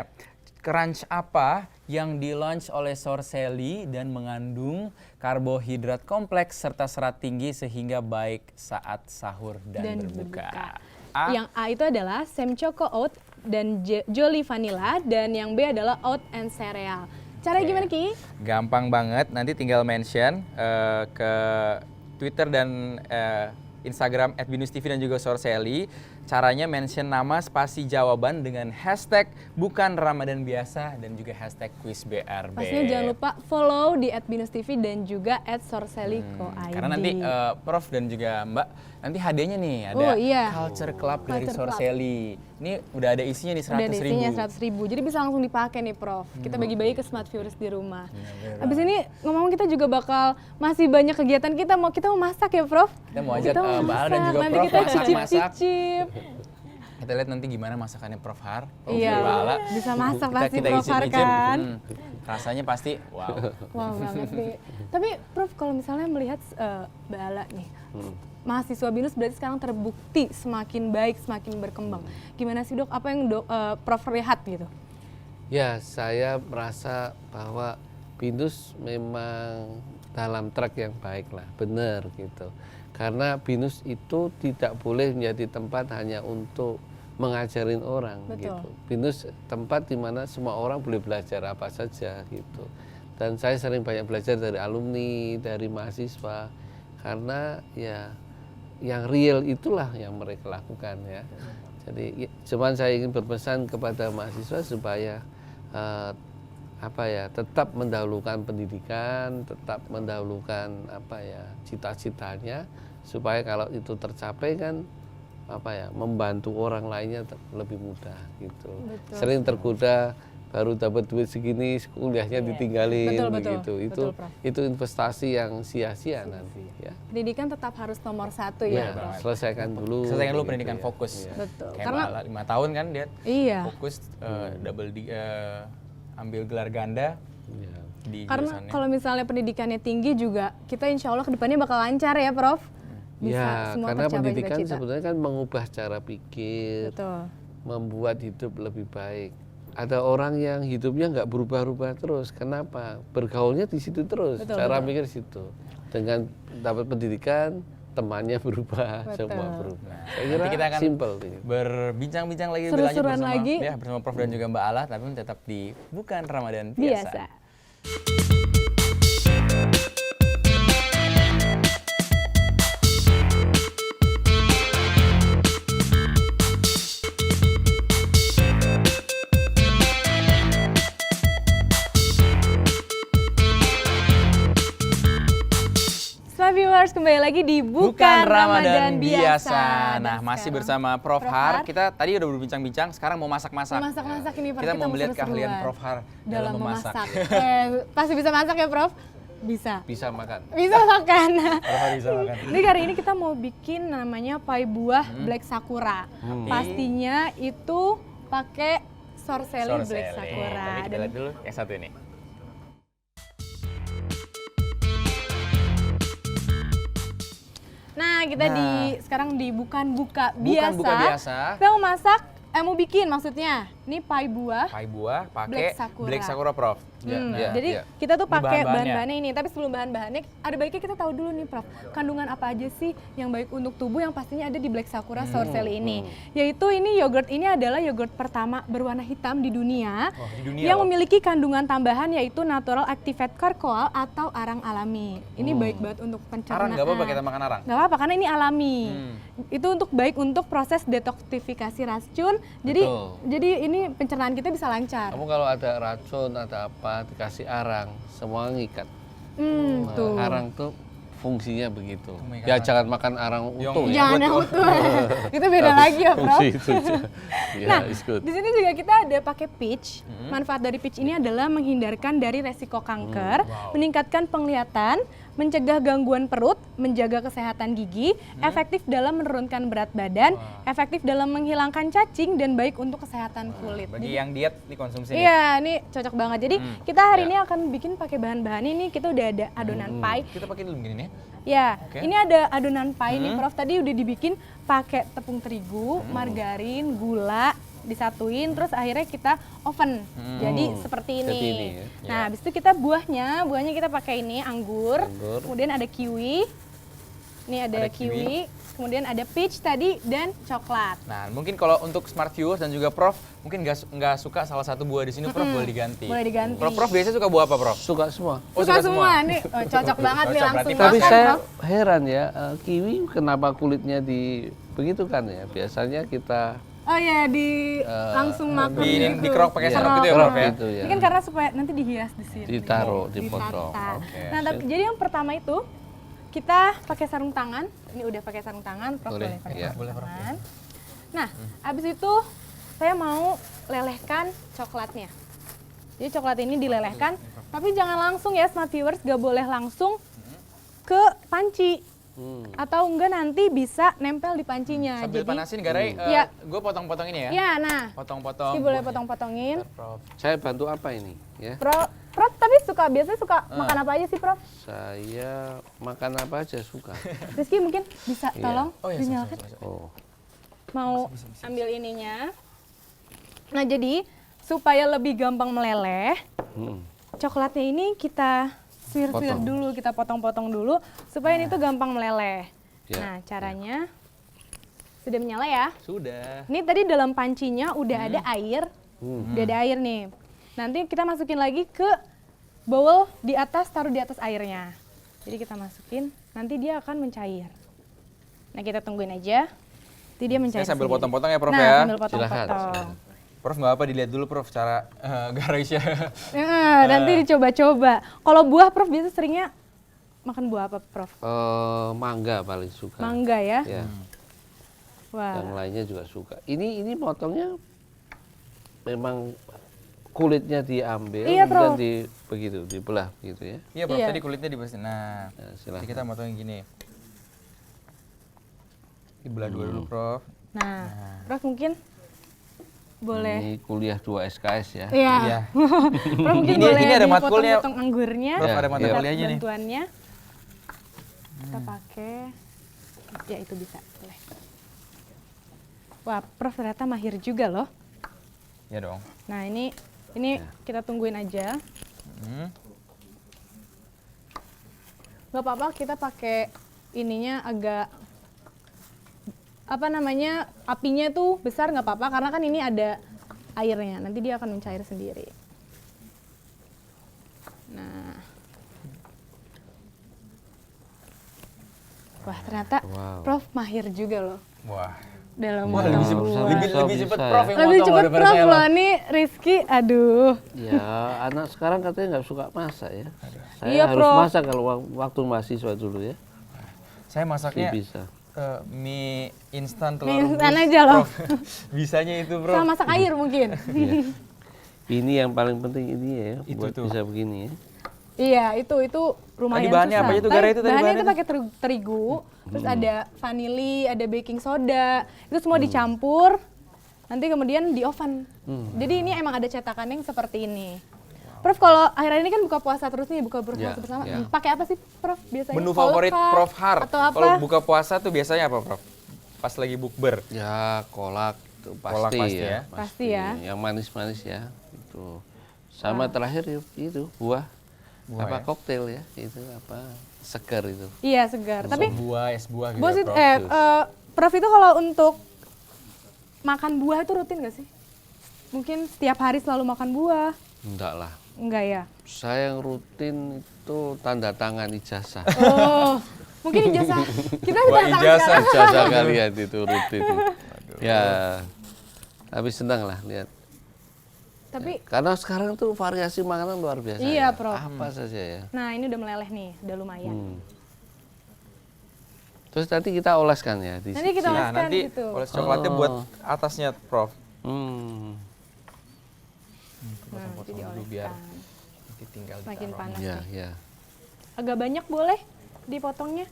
crunch apa yang di-launch oleh Sorcelli dan mengandung karbohidrat kompleks serta serat tinggi sehingga baik saat sahur dan berbuka? A. Yang A itu adalah Sem Choco Oat dan Jolly Vanilla, dan yang B adalah Oat and Cereal. Caranya gimana, Ki? Gampang banget, nanti tinggal mention ke Twitter dan Instagram @binustv dan juga Sorcelli. Caranya mention nama spasi jawaban dengan hashtag bukan Ramadan biasa dan juga hashtag kuis BRB. Pastinya jangan lupa follow di @binustv dan juga @sorcelli.co.id. Karena nanti Prof dan juga Mbak, nanti hadiahnya nih ada Oh, iya. Culture Club dari Culture Club. Sorcelli. Ini udah ada isinya nih, Udah ada 100.000. isinya 100.000, jadi bisa langsung dipakai nih, Prof. Kita bagi-bagi ke Smart Viewers di rumah. Habis ini ngomong kita juga bakal masih banyak kegiatan, kita mau masak ya, Prof? Kita mau ajak Mbak Al dan juga nanti Prof kita masak-masak. cicip-cicip. Kita lihat nanti gimana masakannya Prof Har. Iya, Mbak Ala. bisa masak pasti Kita Prof Har icip-icip. kan. Rasanya pasti wow. Wow banget deh. Tapi Prof, kalau misalnya melihat Mbak Ala nih, mahasiswa BINUS berarti sekarang terbukti semakin baik, semakin berkembang. Gimana sih dok, apa yang Prof lihat gitu? Ya, saya merasa bahwa BINUS memang dalam track yang baik lah, benar gitu. Karena BINUS itu tidak boleh menjadi tempat hanya untuk mengajarin orang. Betul. Gitu. BINUS tempat di mana semua orang boleh belajar apa saja gitu. Dan saya sering banyak belajar dari alumni, dari mahasiswa, karena ya yang real itulah yang mereka lakukan ya. Jadi cuman saya ingin berpesan kepada mahasiswa supaya tetap mendahulukan pendidikan, tetap mendahulukan cita-citanya, supaya kalau itu tercapai kan membantu orang lainnya lebih mudah gitu. Betul. Sering tergoda baru dapat duit segini, kuliahnya ditinggalin begitu. Itu investasi yang sia-sia nanti ya. Pendidikan tetap harus nomor 1 ya, Prof. Selesaikan dulu. Selesaikan dulu gitu pendidikan ya. fokus. Ya. Betul. Kayak Karena Mbak Ala 5 tahun kan dia fokus ambil gelar ganda Ya. di karena jurusannya. kalau misalnya pendidikannya tinggi juga, kita insya Allah kedepannya bakal lancar ya, Prof. Bisa Ya, semua karena tercapai pendidikan cita-cita. sebenarnya kan mengubah cara pikir, Betul. membuat hidup lebih baik. Ada orang yang hidupnya nggak berubah-ubah terus. Kenapa? Bergaulnya di situ terus. Betul, Cara betul. mikir di situ. Dengan dapat pendidikan, temannya berubah, Betul. semua berubah. Saya Nanti kira kita akan simple. berbincang-bincang lagi lebih lanjut Seru-seruan bersama lagi. bersama Prof dan juga Mbak Ala, tapi tetap di Bukan Ramadan Biasa. Biasa. Smart Viewers, kembali lagi di Bukan Ramadan Biasa. Nah, Dan masih sekarang bersama Prof Har. Kita tadi udah berbincang-bincang, sekarang mau masak-masak. Masak-masak ini, Prof. Kita mau mau melihat seru-seruan keahlian Prof Har dalam memasak. memasak. Pasti bisa masak ya, Prof? Bisa. Bisa makan. Bisa makan. Prof Har bisa makan. Jadi hari ini kita mau bikin namanya pai buah Black Sakura. Pastinya itu pakai sorseli Black Sakura. Tapi kita lihat dulu yang satu ini. Nah, kita sekarang di Bukan Buka Bukan Buka Biasa. Kita mau masak, mau bikin maksudnya. Ini pai buah. Pai buah pakai Black Sakura. Prof. Jadi kita tuh pakai bahan-bahannya. bahan-bahannya ini, tapi sebelum bahan-bahannya ada baiknya kita tahu dulu nih, Prof. Kandungan apa aja sih yang baik untuk tubuh yang pastinya ada di Black Sakura sorseli ini. Yaitu ini yogurt ini adalah yogurt pertama berwarna hitam di dunia, yang memiliki kandungan tambahan yaitu natural activated charcoal atau arang alami. Ini baik banget untuk pencernaan. Arang nggak apa-apa kita makan arang. Nggak apa-apa karena ini alami. Itu untuk baik untuk proses detoksifikasi racun. Jadi ini pencernaan kita bisa lancar. Kamu kalau ada racun, ada apa, dikasih arang, semua ngikat. Tuh. Arang tuh fungsinya begitu. Mengikat Ya racun. jangan makan arang utuh ya. Jangan yang utuh. Itu beda lagi ya, Prof. Fungsi itu aja. Ya, Nah, it's good. di sini juga kita ada pakai peach. Manfaat dari peach ini adalah menghindarkan dari resiko kanker, meningkatkan penglihatan, mencegah gangguan perut, menjaga kesehatan gigi, efektif dalam menurunkan berat badan, efektif dalam menghilangkan cacing, dan baik untuk kesehatan kulit. Bagi yang diet dikonsumsi nih. Iya, ini cocok banget. Jadi kita hari ini akan bikin pakai bahan-bahan ini. Kita udah ada adonan pie. Kita pakai dulu begini nih. Ya, Oke. ini ada adonan pie nih, Prof. Tadi udah dibikin pakai tepung terigu, margarin, gula, disatuin, terus akhirnya kita oven. Jadi seperti ini. Seperti ini ya. Nah, habis itu kita buahnya kita pakai ini anggur, kemudian ada kiwi. Ini ada Ada kiwi. kiwi, kemudian ada peach tadi dan coklat. Nah, mungkin kalau untuk smart viewers dan juga Prof, mungkin nggak suka salah satu buah di sini, Prof boleh diganti. Boleh diganti. Prof biasanya suka buah apa, Prof? Suka semua. Oh, suka suka semua. Nih cocok banget nih Cocok, langsung berarti Tapi makan, saya Prof. heran ya, kiwi kenapa kulitnya begitu kan ya? Biasanya kita Oh ya, langsung makan gitu. Dikerok pakai Iya, sarung gitu ya, Kerok. Prof ya? gitu ya. Ini kan karena supaya nanti dihias di sini. Ditaruh, dipotong. Ditata. Oke. Nah, jadi yang pertama itu kita pakai sarung tangan. Ini udah pakai sarung tangan, Prof Boleh, boleh pakai iya. sarung Boleh, Prof. tangan. Nah, habis itu saya mau lelehkan coklatnya. Jadi coklat ini dilelehkan, tapi jangan langsung ya, smart viewers, gak boleh langsung ke panci. Atau enggak nanti bisa nempel di pancinya. Sambil Jadi panasin Garai, Iya. gue potong-potong ini ya. ya, nah, Potong-potong. Rizky boleh buahnya. potong-potongin. Prof. Saya bantu apa ini? Ya, Prof, tapi biasanya suka makan apa aja sih, Prof? saya makan apa aja suka. Rizky mungkin bisa Iya. tolong Oh ya, dinyalakan. Oh, Mau ambil ininya. Nah, jadi supaya lebih gampang meleleh, coklatnya ini kita swir-swir dulu, kita potong-potong dulu supaya ini tuh gampang meleleh. Ya, Nah, caranya sudah menyala ya. Sudah. Ini tadi dalam pancinya udah ada air. Udah ada air nih. Nanti kita masukin lagi ke bowl di atas, taruh di atas airnya. Jadi kita masukin, nanti dia akan mencair. Nah, kita tungguin aja. Nanti dia mencair. Saya sambil sendiri. potong-potong ya, Prof Nah, ya. sambil potong-potong. silakan. Prof nggak apa dilihat dulu Prof cara Garisya. Nanti dicoba-coba. Kalau buah Prof biasa seringnya makan buah apa Prof? Mangga paling suka. Mangga ya? Ya, yang Wah. lainnya juga suka. Ini potongnya memang kulitnya diambil, Iya, kemudian Prof. begitu dibelah gitu ya. Iya Prof, Iya. tadi kulitnya dibersihin. Nah, Ya, jadi silahkan. kita motongin gini. Dibelah dua dulu Prof. Nah, Prof mungkin boleh. Ini kuliah 2 SKS ya. Iya. Iya. Prof mungkin Ini- boleh ini ada matkulnya. dipotong-potong anggurnya. Prof Ya, ada mata iya. kuliahnya nih. Bantuannya. Kita pakai. Ya itu bisa. Boleh. Wah, Prof ternyata mahir juga loh. Ya dong. Nah, ini kita tungguin aja. Hmm. Gak apa-apa kita pakai ininya agak apa namanya, apinya tuh besar nggak apa-apa karena kan ini ada airnya, nanti dia akan mencair sendiri. Nah, wah ternyata Wow. Prof mahir juga loh Wah. dalam Wah, memotong lebih cepet, buah. lebih cepet bisa Prof ya. yang Lebih motong cepet daripada Prof saya loh, loh. nih Rizky, aduh. Ya, anak sekarang katanya nggak suka masak ya. Saya Iya, harus Prof. masak kalau waktu mahasiswa dulu ya. Saya masaknya Bisa. mie instan telur Mie rebus. instan aja loh. Prof. Bisanya itu Prof. Sama masak air mungkin. Iya. Ini yang paling penting ini ya, Itu buat tuh. bisa begini ya. Iya, itu lumayan Tadi bahannya susah. apa aja tuh, Gara, itu tadi bahannya bahannya itu pakai terigu, terus ada vanili, ada baking soda. Itu semua dicampur. Nanti kemudian di oven. Jadi ini emang ada cetakan yang seperti ini. Prof, kalau akhir-akhir ini kan buka puasa terus nih, buka puasa Ya, bersama. ya. Pakai apa sih, Prof? Biasanya Menu kolak favorit kah? Prof Har. Atau apa? Kalau buka puasa tuh biasanya apa Prof? Pas lagi bukber. Ya, kolak itu Kolak pasti, pasti ya. ya. Pasti ya. Yang manis-manis ya. Itu. Sama terakhir itu buah. Buah apa ya? koktail ya? Itu apa? Segar itu. Iya, segar. Tapi Buah, es buah gitu Bos ya, itu, Prof. Prof itu kalau untuk makan buah itu rutin gak sih? Mungkin setiap hari selalu makan buah? Enggak lah. Enggak ya? Saya yang rutin itu tanda tangan ijazah. Oh, mungkin ijazah. Kita bisa Wah, tangan ijazah. sekarang. Ijazah kalian itu rutin. Ya, tapi senang lah lihat. Tapi, Karena sekarang tuh variasi makanan luar biasa. Iya, ya. Prof. Apa saja ya. nah ini udah meleleh nih, udah lumayan. Terus nanti kita oleskan ya di Nanti kita Nah, oleskan nanti gitu. oles coklatnya buat atasnya Prof. Hmm. Nah, nanti Potong dulu biar dioleskan. nanti tinggal Makin ditaruh. panas Ya, nih. ya. Agak banyak boleh dipotongnya.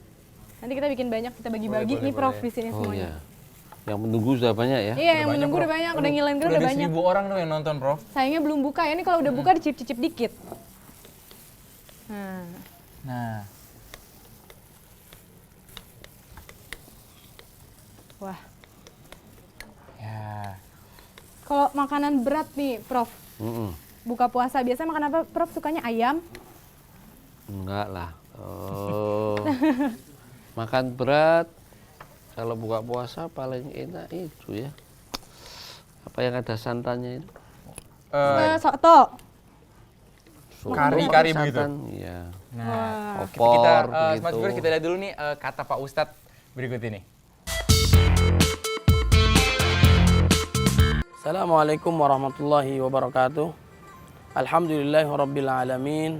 Nanti kita bikin banyak, kita bagi-bagi Boleh, nih Prof boleh. di sini Oh semuanya. ya. Yang menunggu sudah banyak ya. Iya, yang menunggu udah banyak, udah ngilen udah ada banyak. 1000 orang tuh yang nonton Prof. Sayangnya belum buka ya, ini kalau udah buka dicicip-cicip dikit. Nah, Nah, wah. ya. Kalau makanan berat nih, Prof. Mm-mm. Buka puasa biasa makan apa, Prof? Sukanya ayam? Enggak lah. Oh. Makan berat kalau buka puasa paling enak itu ya. Apa yang ada santannya itu? Soto. Kari-kari begitu. Santan, iya. Nah, Opor kita begitu. Smart Viewers, kita lihat dulu nih kata Pak Ustadz berikut ini. Assalamualaikum warahmatullahi wabarakatuh. Alhamdulillahi rabbil alamin.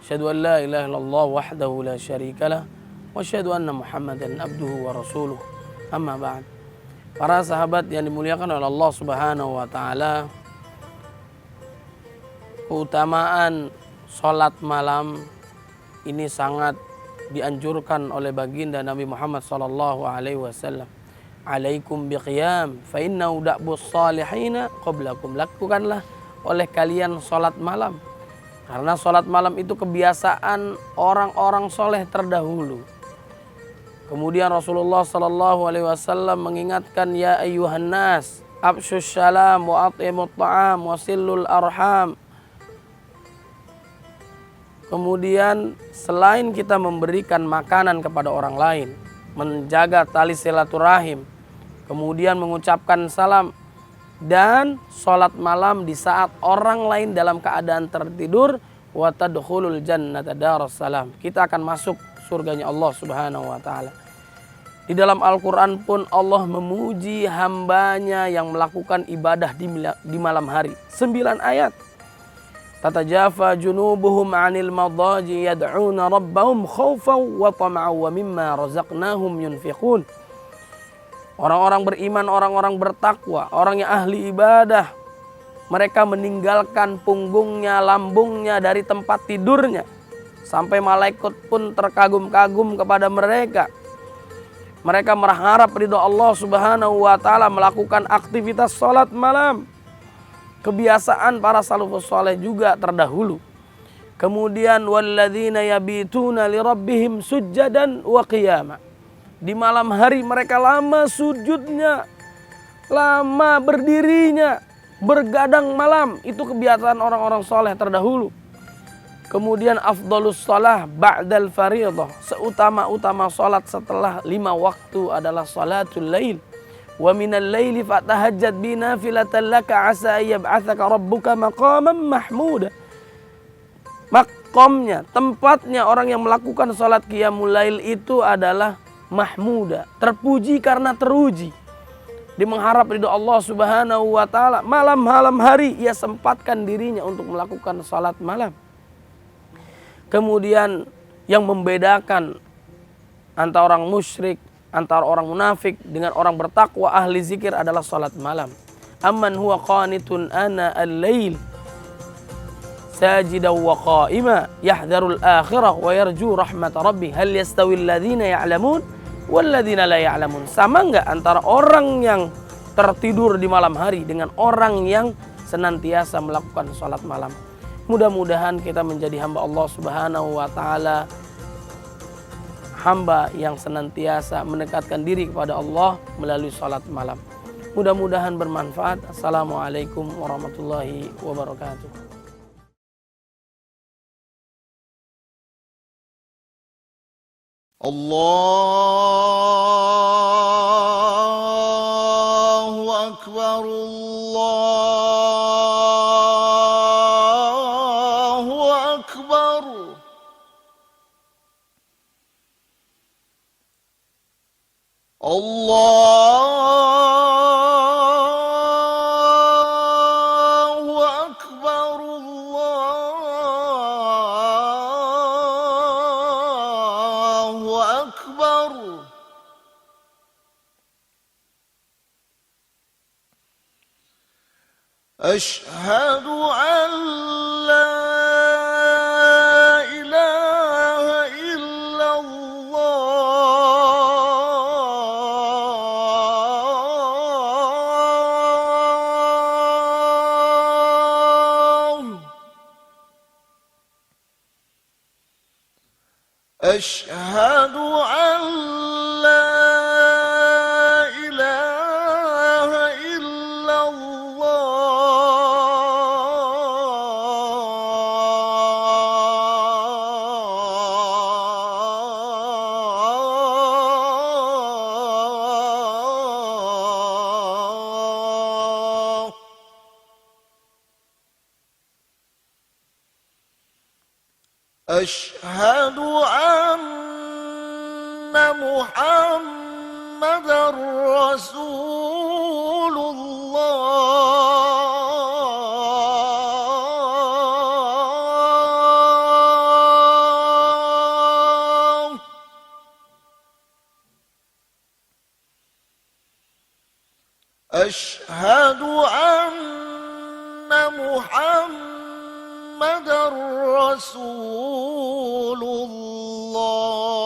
Asyhadu an la ilaha illallah wahdahu la syarikalah wa asyhadu anna Muhammadan abduhu wa rasuluh. Amma ba'd. Para sahabat yang dimuliakan oleh Allah Subhanahu wa taala, keutamaan salat malam ini sangat dianjurkan oleh baginda Nabi Muhammad sallallahu alaihi wasallam. Alaikum biqiyam fa innahu da'bus salihina qablakum. Lakukanlah oleh kalian salat malam. Karena salat malam itu kebiasaan orang-orang soleh terdahulu. Kemudian Rasulullah sallallahu alaihi wasallam mengingatkan, ya ayyuhan nas, afsyus salam wa at'imut ta'am wa silul arham. Kemudian selain kita memberikan makanan kepada orang lain, menjaga tali silaturahim, kemudian mengucapkan salam, dan sholat malam di saat orang lain dalam keadaan tertidur, wa tadkhulul jannata darussalam. Kita akan masuk surganya Allah Subhanahu wa taala. Di dalam Al-Qur'an pun Allah memuji hambanya yang melakukan ibadah di malam hari. 9 ayat. Tatajafa junubuhum 'anil madaji yad'una rabbahum khaufan wa tama'an wa mimma razaqnahum yunfiqun. Orang-orang beriman, orang-orang bertakwa, orang yang ahli ibadah, mereka meninggalkan punggungnya, lambungnya dari tempat tidurnya, sampai malaikat pun terkagum-kagum kepada mereka. Mereka berharap ridho Allah Subhanahu wa taala, melakukan aktivitas salat malam. Kebiasaan para salafus saleh juga terdahulu. Kemudian walladzina yabituna lirabbihim sujjadan wa qiyama. Di malam hari mereka lama sujudnya, lama berdirinya, bergadang malam. Itu kebiasaan orang-orang soleh terdahulu. Kemudian afdhalus shalah ba'dal fariidhah. Seutama-utama salat setelah 5 waktu adalah salatul lail. Wa minal laili fatahajjad bi nafilatan laka asa yab'atsaka rabbuka maqaman mahmuda. Maqamnya, tempatnya orang yang melakukan salat qiyamul lail itu adalah mahmuda, terpuji karena teruji. Dia mengharap ridho Allah Subhanahu wa taala. Malam-malam hari ia sempatkan dirinya untuk melakukan salat malam. Kemudian yang membedakan antara orang musyrik, antara orang munafik dengan orang bertakwa ahli zikir adalah salat malam. Amman huwa qanitun ana al-lail sajidan wa qa'ima yahdharul akhirah wa yarju rahmat rabbi hal yastawi alladhina ya'lamun wal ladzina la ya'lamun. Sama enggak antara orang yang tertidur di malam hari dengan orang yang senantiasa melakukan salat malam? Mudah-mudahan kita menjadi hamba Allah Subhanahu wa taala, hamba yang senantiasa mendekatkan diri kepada Allah melalui salat malam. Mudah-mudahan bermanfaat. Assalamualaikum warahmatullahi wabarakatuh. Allahu akbar, Allahu akbar. Allahu akbar, Allahu akbar. Asyhadu an la ilaha illallah. Asyhadu an la ilaha illallah. Asyhadu anna Muhammadar Rasulullah. Asyhadu anna Muhammadar Rasulullah.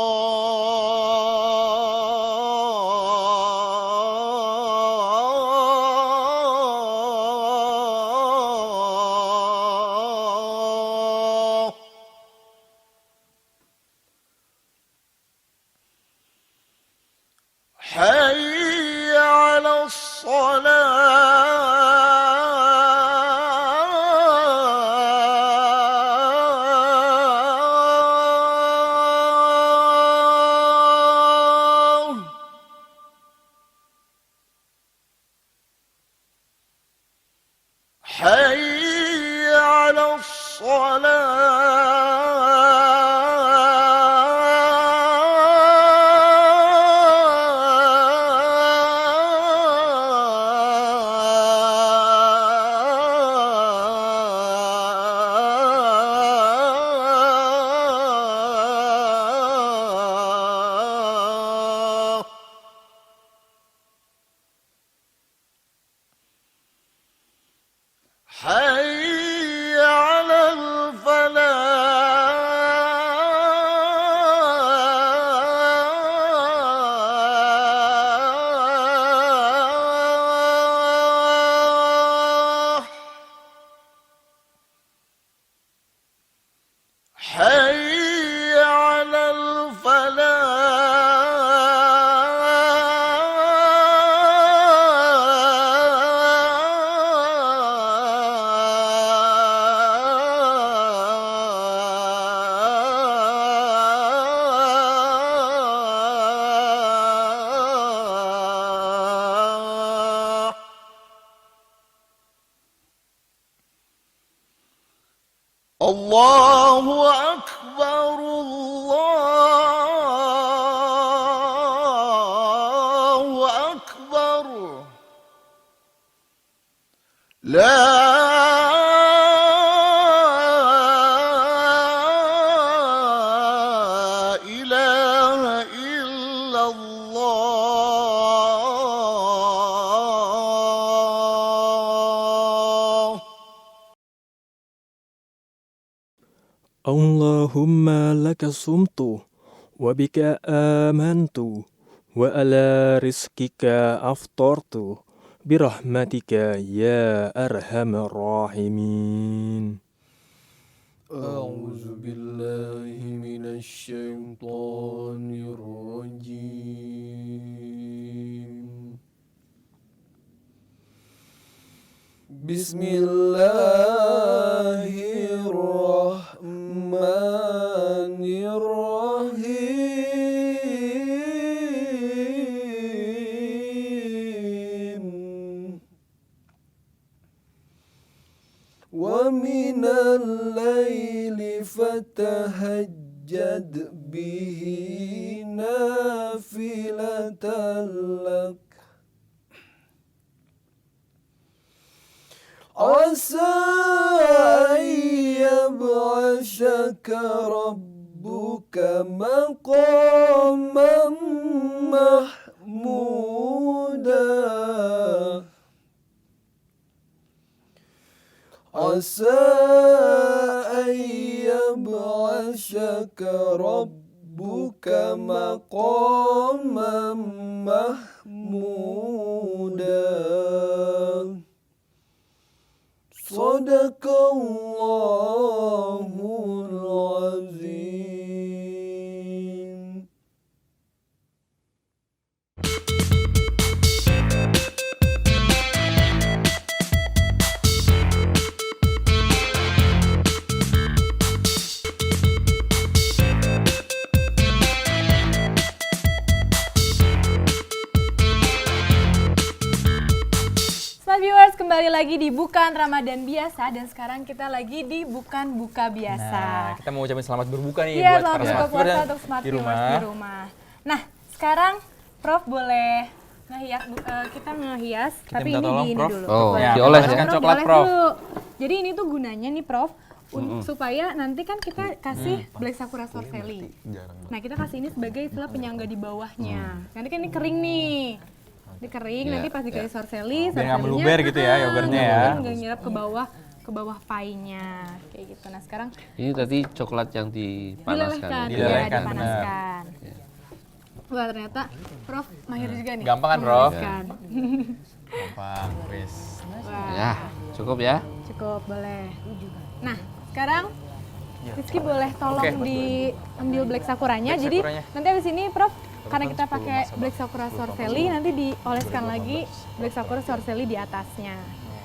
Allahu Akbar, Allahu Akbar. La ilaha illallah. Allahumma laka sumtu wa bika amantu wa ala rizkika aftartu birahmatika ya arhamar rahimin. A'udzu billahi minasy syaithanir rajim. Bismillahirrahmanirrahim. Wa minal laili fatahajjad bihi nafilatan lak asa ayyab'asyaka rabbuka maqaman mahmuda asa ayyab'asyaka rabbuka maqaman mahmuda. Sadaqallahul azim. Smart viewers, kembali lagi di Bukan Ramadan Biasa dan sekarang kita lagi di Bukan Buka Biasa. Nah, kita mau ucapin selamat berbuka nih Iya, buat para selamat buka smart viewer puasa untuk smart di viewers rumah. di rumah. Nah, sekarang Prof boleh ngehias, kita ngehias, tapi minta ini tolong, di ini Prof. dulu. Oh, Boleh. dioles ya? Oleskan coklat, Dioles Prof. dulu. Jadi ini tuh gunanya nih Prof, supaya nanti kan kita kasih Black Sakura Sorcelli. Nah, kita kasih ini sebagai istilah penyangga di bawahnya. Nanti kan ini kering nih. Ini kering, Iya, nanti pas dikasih sorcelli, Biar nggak meluber gitu ya, yogurtnya ya. nggak nyerap ke bawah pie-nya, kayak gitu. Nah sekarang Ini tadi coklat yang dipanaskan. dilelehkan, ya? ya, Dilelehkan, dipanaskan. Wah ternyata Prof mahir juga nih. Gampang kan, Prof? memanaskan. Gampang, wis. Wah, Ya, cukup ya. cukup boleh. Nah sekarang Rizky boleh tolong Oke. diambil Black Sakuranya. Black Jadi Sakuranya. nanti abis ini Prof, karena kita pakai Black Sakura Sorcelli, nanti dioleskan lagi Black Sakura Sorcelli di atasnya.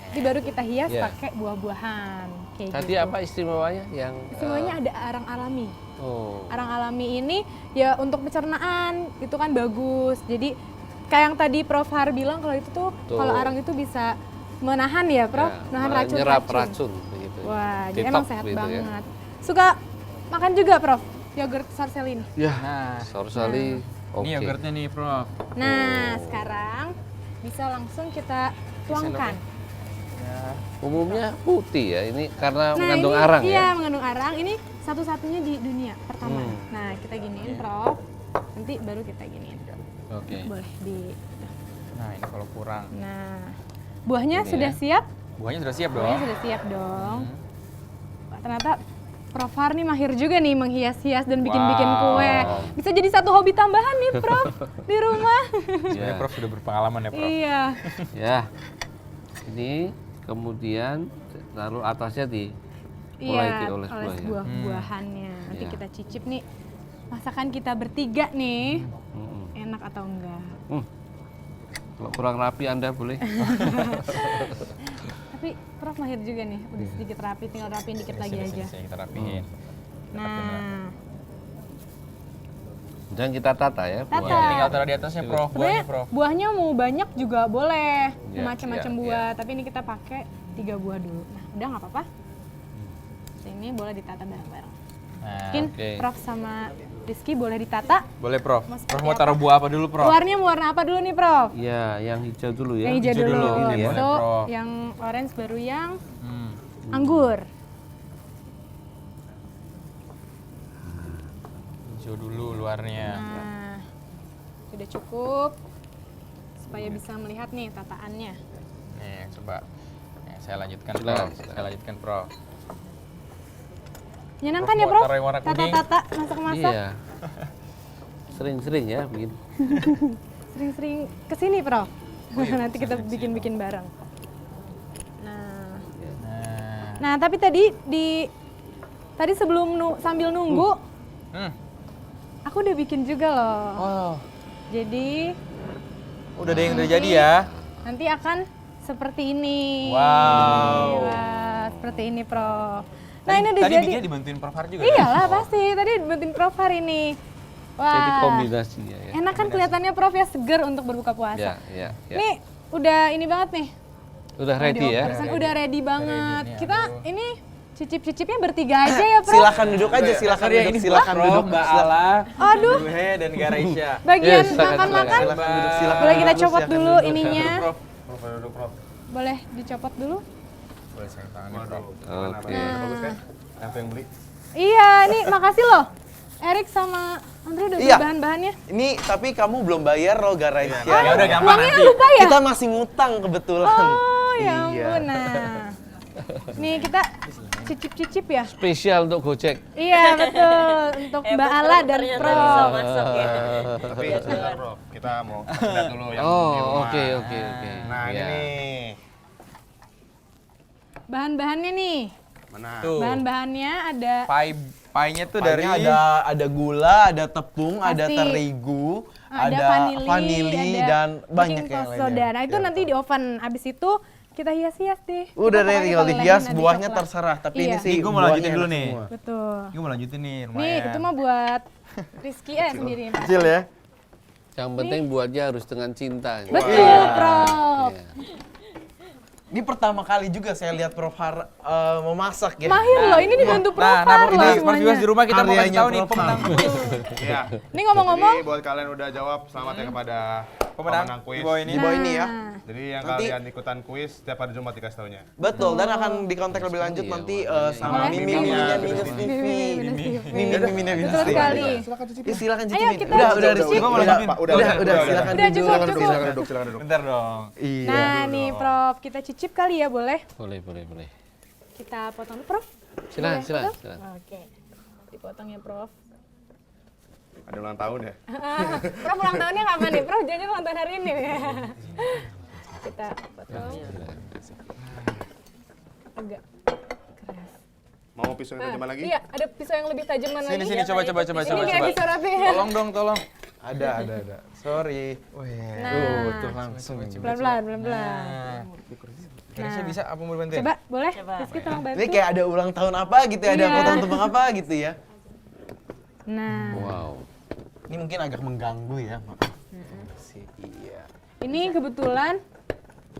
Jadi baru kita hias Iya. pakai buah-buahan. Kayak Tadi gitu. apa istimewanya yang Semuanya ada arang alami. oh, Arang alami ini ya untuk pencernaan itu kan bagus. Jadi kayak yang tadi Prof Har bilang kalau itu tuh Tuh. kalau arang itu bisa menahan ya Prof, ya, menahan menyerap racun. racun begitu. Wah, jadi Detox emang sehat gitu ya. banget. Suka makan juga Prof yogurt Sorcelli ini. Ya, Nah, Sorcelli. Oke. ini yogurtnya nih, Prof. Nah, sekarang bisa langsung kita tuangkan. Ya. Umumnya putih ya, ini karena Nah, mengandung ini, arang iya, ya. mengandung arang. Ini satu-satunya di dunia pertama. Hmm. Nah, kita giniin, Prof. Nanti baru kita giniin. Oke. Boleh di. Nah, ini kalau kurang. Nah, buahnya Ini sudah ya. siap? Buahnya sudah siap dong. Buahnya sudah siap dong. Wah, ternyata Prof Har nih mahir juga nih menghias-hias dan bikin-bikin Wow. kue. Bisa jadi satu hobi tambahan nih, Prof, di rumah. Sebenarnya Ya. Prof sudah berpengalaman ya, Prof. Iya. Ya. Ini kemudian taruh atasnya mulai Iya, dioles oles buah ya. buah-buahannya. Nanti Iya. kita cicip nih masakan kita bertiga nih. Mm-mm. Enak atau enggak? Kalau kurang rapi Anda boleh. Tapi Prof mahir juga nih, udah sedikit rapi, tinggal rapiin dikit lagi aja. Sini, kita rapiin. Nah, Dan kita tata ya. Tata. Ya, tinggal taruh di atasnya, Prof. Buahnya, sebenarnya Prof. buahnya mau banyak juga boleh, Ya, macam-macam ya, buah. Tapi ini kita pakai 3 buah dulu. Nah, udah nggak apa-apa. Sini. ini boleh ditata bareng-bareng. Nah, Mungkin oke. Prof sama Rizky boleh ditata. boleh Prof. Mau Prof seperti mau apa? taruh buah apa dulu Prof? Luarnya warna apa dulu nih Prof? Ya, yang hijau dulu ya. Yang hijau Hijau dulu. dulu. Ini Habis boleh, itu Prof. yang orange baru yang Hmm. anggur. Hijau dulu luarnya. Nah, sudah cukup supaya bisa melihat nih tataannya. Nih, coba. Nih, saya lanjutkan Silakan, Prof. Saya lanjutkan Prof. Menyenangkan Prof, ya mau Prof? taruh yang warna kuning? Tata-tata masak-masak. Iya. Sering-sering ya bikin. Sering-sering kesini Prof. Nanti kita bikin-bikin bareng. Nah, Nah. nah tapi tadi sebelum sambil nunggu, aku udah bikin juga loh. Oh, Jadi udah ada yang udah jadi ya. nanti akan seperti ini. Wow. Wah, seperti ini Prof. Nah ini udah Tadi jadi. bikinnya dibantuin Prof Har juga. Iyalah kan? pasti. Tadi dibantuin Prof hari ini. Wah. Jadi kombinasinya ya. Enak kan kelihatannya Prof ya, seger untuk berbuka puasa. Ya. Nih udah ini banget nih. Udah ready ya. Udah ready banget. nih, Kita ini cicip-cicipnya bertiga aja ya Prof. Silakan duduk aja, silakan Sorry ya, duduk, ini silakan Prof, duduk. Mbak Ala, Aduh. Duhe dan Garaisha. Bagian silakan, makan-makan. Silakan duduk, silakan Boleh kita duduk, copot silakan dulu duduk. ininya. Prof. Prof, duduk Prof. Boleh dicopot dulu. Boleh saya tangannya Prof. Oke. Bagus kan? Nanti yang beli. Iya, nih makasih loh. Erik sama Andre udah beli Iya. bahan-bahannya. Ini tapi kamu belum bayar loh Garais Ya udah gampang Uangnya nanti. lupa ya? Kita masih ngutang kebetulan. Oh ya Iya. ampun. Nah, nih kita cicip-cicip ya. Spesial untuk Gojek. Iya betul untuk Mbak Ala dan Prof. Masuk ya. Tapi sebentar bro, kita mau lihat dulu yang di Oh, rumah. oke. Nah ini Ya. nih. Bahan-bahannya nih. Mana? Tuh. Bahan-bahannya ada Pie-nya tuh Dari dari ada gula, ada tepung, ada Pasti. terigu, ada vanili ada dan banyak baking yang soda. lainnya. Nah itu nanti di oven. Abis itu kita hias-hias deh. Udah Kita deh pokoknya tinggal boleh dihias, nanti buahnya coklat. terserah. Tapi Iya. ini sih Nih, gua mau buahnya lanjutin dulu enak nih. semua. Betul. Gue mau lanjutin nih, lumayan. Nih itu mah buat Rizky sendiri. Pak. Kecil ya. Yang penting buatnya harus dengan cinta. Betul, Prof. Iya. Ini pertama kali juga saya lihat Prof Har memasak ya. Mahir loh, ini dibantu Prof Nah, Har Prof, loh ini Prof semuanya. Viewers di rumah kita mau kasih Karyanya tahu nih Prof pemenang Har. kuis. Iya. Ini ngomong-ngomong, Jadi buat kalian udah jawab, selamat ya kepada Pemenang kuis. di bawah ini. Di bawah ini ya. Jadi yang Nanti- kalian ikutan kuis setiap hari Jumat dikasih taunya. Betul, dan akan dikontak lebih lanjut Iya, nanti warnanya sama Boleh. Mimi Mimi-nya Miminya Minus Minus TV. TV. Minus TV. Mimi-Miminya Minus Betul TV. sekali. Ya, silakan Ayo, cicipin. kita Udah, cicip. Rizky. Gua mau Udah, lanjutin. udah, silakan Udah, duduk. cukup, cukup. Silakan duduk, silakan duduk. Bentar dong. Iya. Nah nih Prof, kita cicip kali ya boleh? Boleh. Kita potong dulu Prof. Silakan. Oke, dipotong ya Prof. Ada ulang tahun ya? Prof ulang tahunnya kapan nih? Prof jangan ulang tahun hari ini ya. Kita potong. Agak keras. Mau pisau yang tajaman lagi? Iya, ada pisau yang lebih tajam mana lagi? Sini, coba. Ini kayak pisau rapi. Tolong dong, tolong. Ada. Sorry. Nah, Tuh langsung. pelan-pelan. Nah. Garaisha bisa apa mau dibantuin? Coba, boleh? Rizky tolong bantu. Ini kayak ada ulang tahun apa gitu ya, ada Iya. potong tumpeng apa gitu ya. Nah, Wow. Ini mungkin agak mengganggu ya, maaf. Iya. ini kebetulan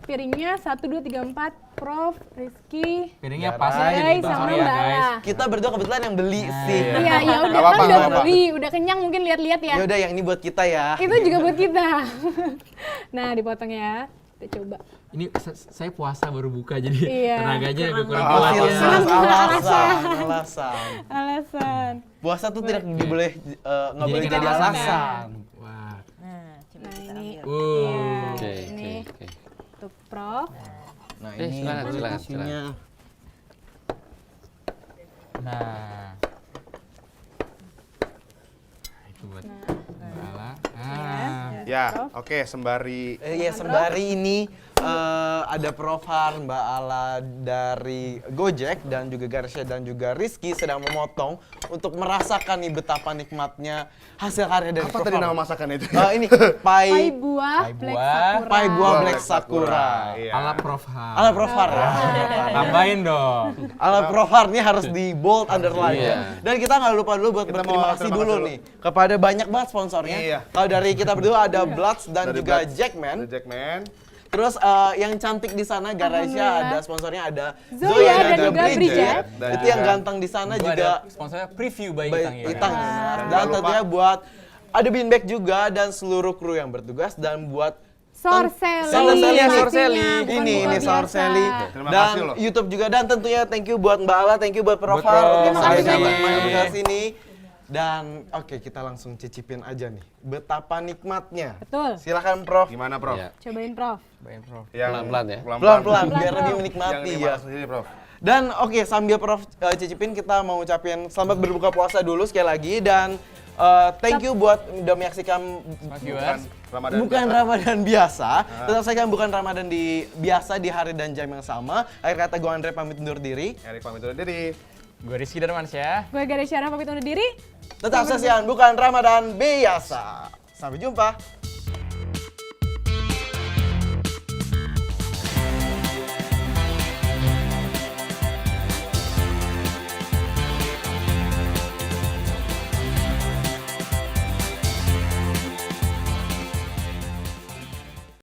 piringnya 1, 2, 3, 4, Prof, Rizky, Piringnya pas aja Garai nih, sama sorry ya Mbak guys. Ala. Kita berdua kebetulan yang beli sih. Iya, ya udah Nggak kan apa-apa, udah nggak apa-apa. beli, udah kenyang mungkin lihat-lihat ya. Ya udah yang ini buat kita ya. Itu juga buat kita. Nah, dipotong ya. Kita coba. Ini saya puasa baru buka jadi Iya. tenaganya agak kurang Oh, kuat ya. alasan. Alasan. Puasa tuh tidak boleh nggak boleh Jadikan jadi alasan. alasan. Wah. Nah, ini Oke. ini untuk Prof. Nah, silakan. isinya. Nah. Itu buat Mbak Ala. Ya, oke, sembari Ya sembari ini ada Prof Har, Mbak Ala dari Gojek dan juga Garaisha dan juga Rizky sedang memotong untuk merasakan nih betapa nikmatnya hasil karya dari apa Prof tadi Har. nama masakan itu? Ini Pai buah Black Sakura. pai buah Black Black Sakura. Iya. Ala Prof Har. Ala Prof Har ya. Tambahin dong. Ala Prof Har ini harus di bold underline ya. Iya. Dan kita nggak lupa dulu buat Kita berterima mau kasih terima dulu kasih nih kepada banyak banget sponsornya. Iya. Kalau dari kita berdua ada Bloods dan Dari juga Bloods, Jackman. The Jackman. Terus yang cantik di sana Garesha, ada sponsornya ada Zoya dan juga Bridget. Itu yang ganteng di sana Gua juga ada sponsornya preview by by Itang ya. Itang. Dan tentunya buat ada Beanbag juga dan seluruh kru yang bertugas dan buat Sorcelli. Sorcelli. pastinya, bukan Ini luar biasa. Sorcelli. Terima Dan kasih loh. YouTube juga dan tentunya thank you buat Mbak Ala, thank you buat Prof. Terima kasih. Sama sini. Dan oke, kita langsung cicipin aja nih betapa nikmatnya. Betul. Silakan Prof. Gimana, Prof? Ya. Cobain Prof. Pelan-pelan ya. Pelan-pelan biar lebih menikmati Yang ya. dimaksud ini, Prof. Dan oke, sambil Prof cicipin, kita mau ucapin selamat berbuka puasa dulu sekali lagi dan thank you buat udah menyaksikan Viewers. bukan Ramadan biasa. Tetap saja bukan Ramadan biasa di hari dan jam yang sama. Akhir kata gue Andre pamit undur diri. Erik pamit undur diri. Gue Rizky Darmansyah. Gue Garesha pamit undur diri. Tetap saksikan bukan Ramadan biasa. Sampai jumpa.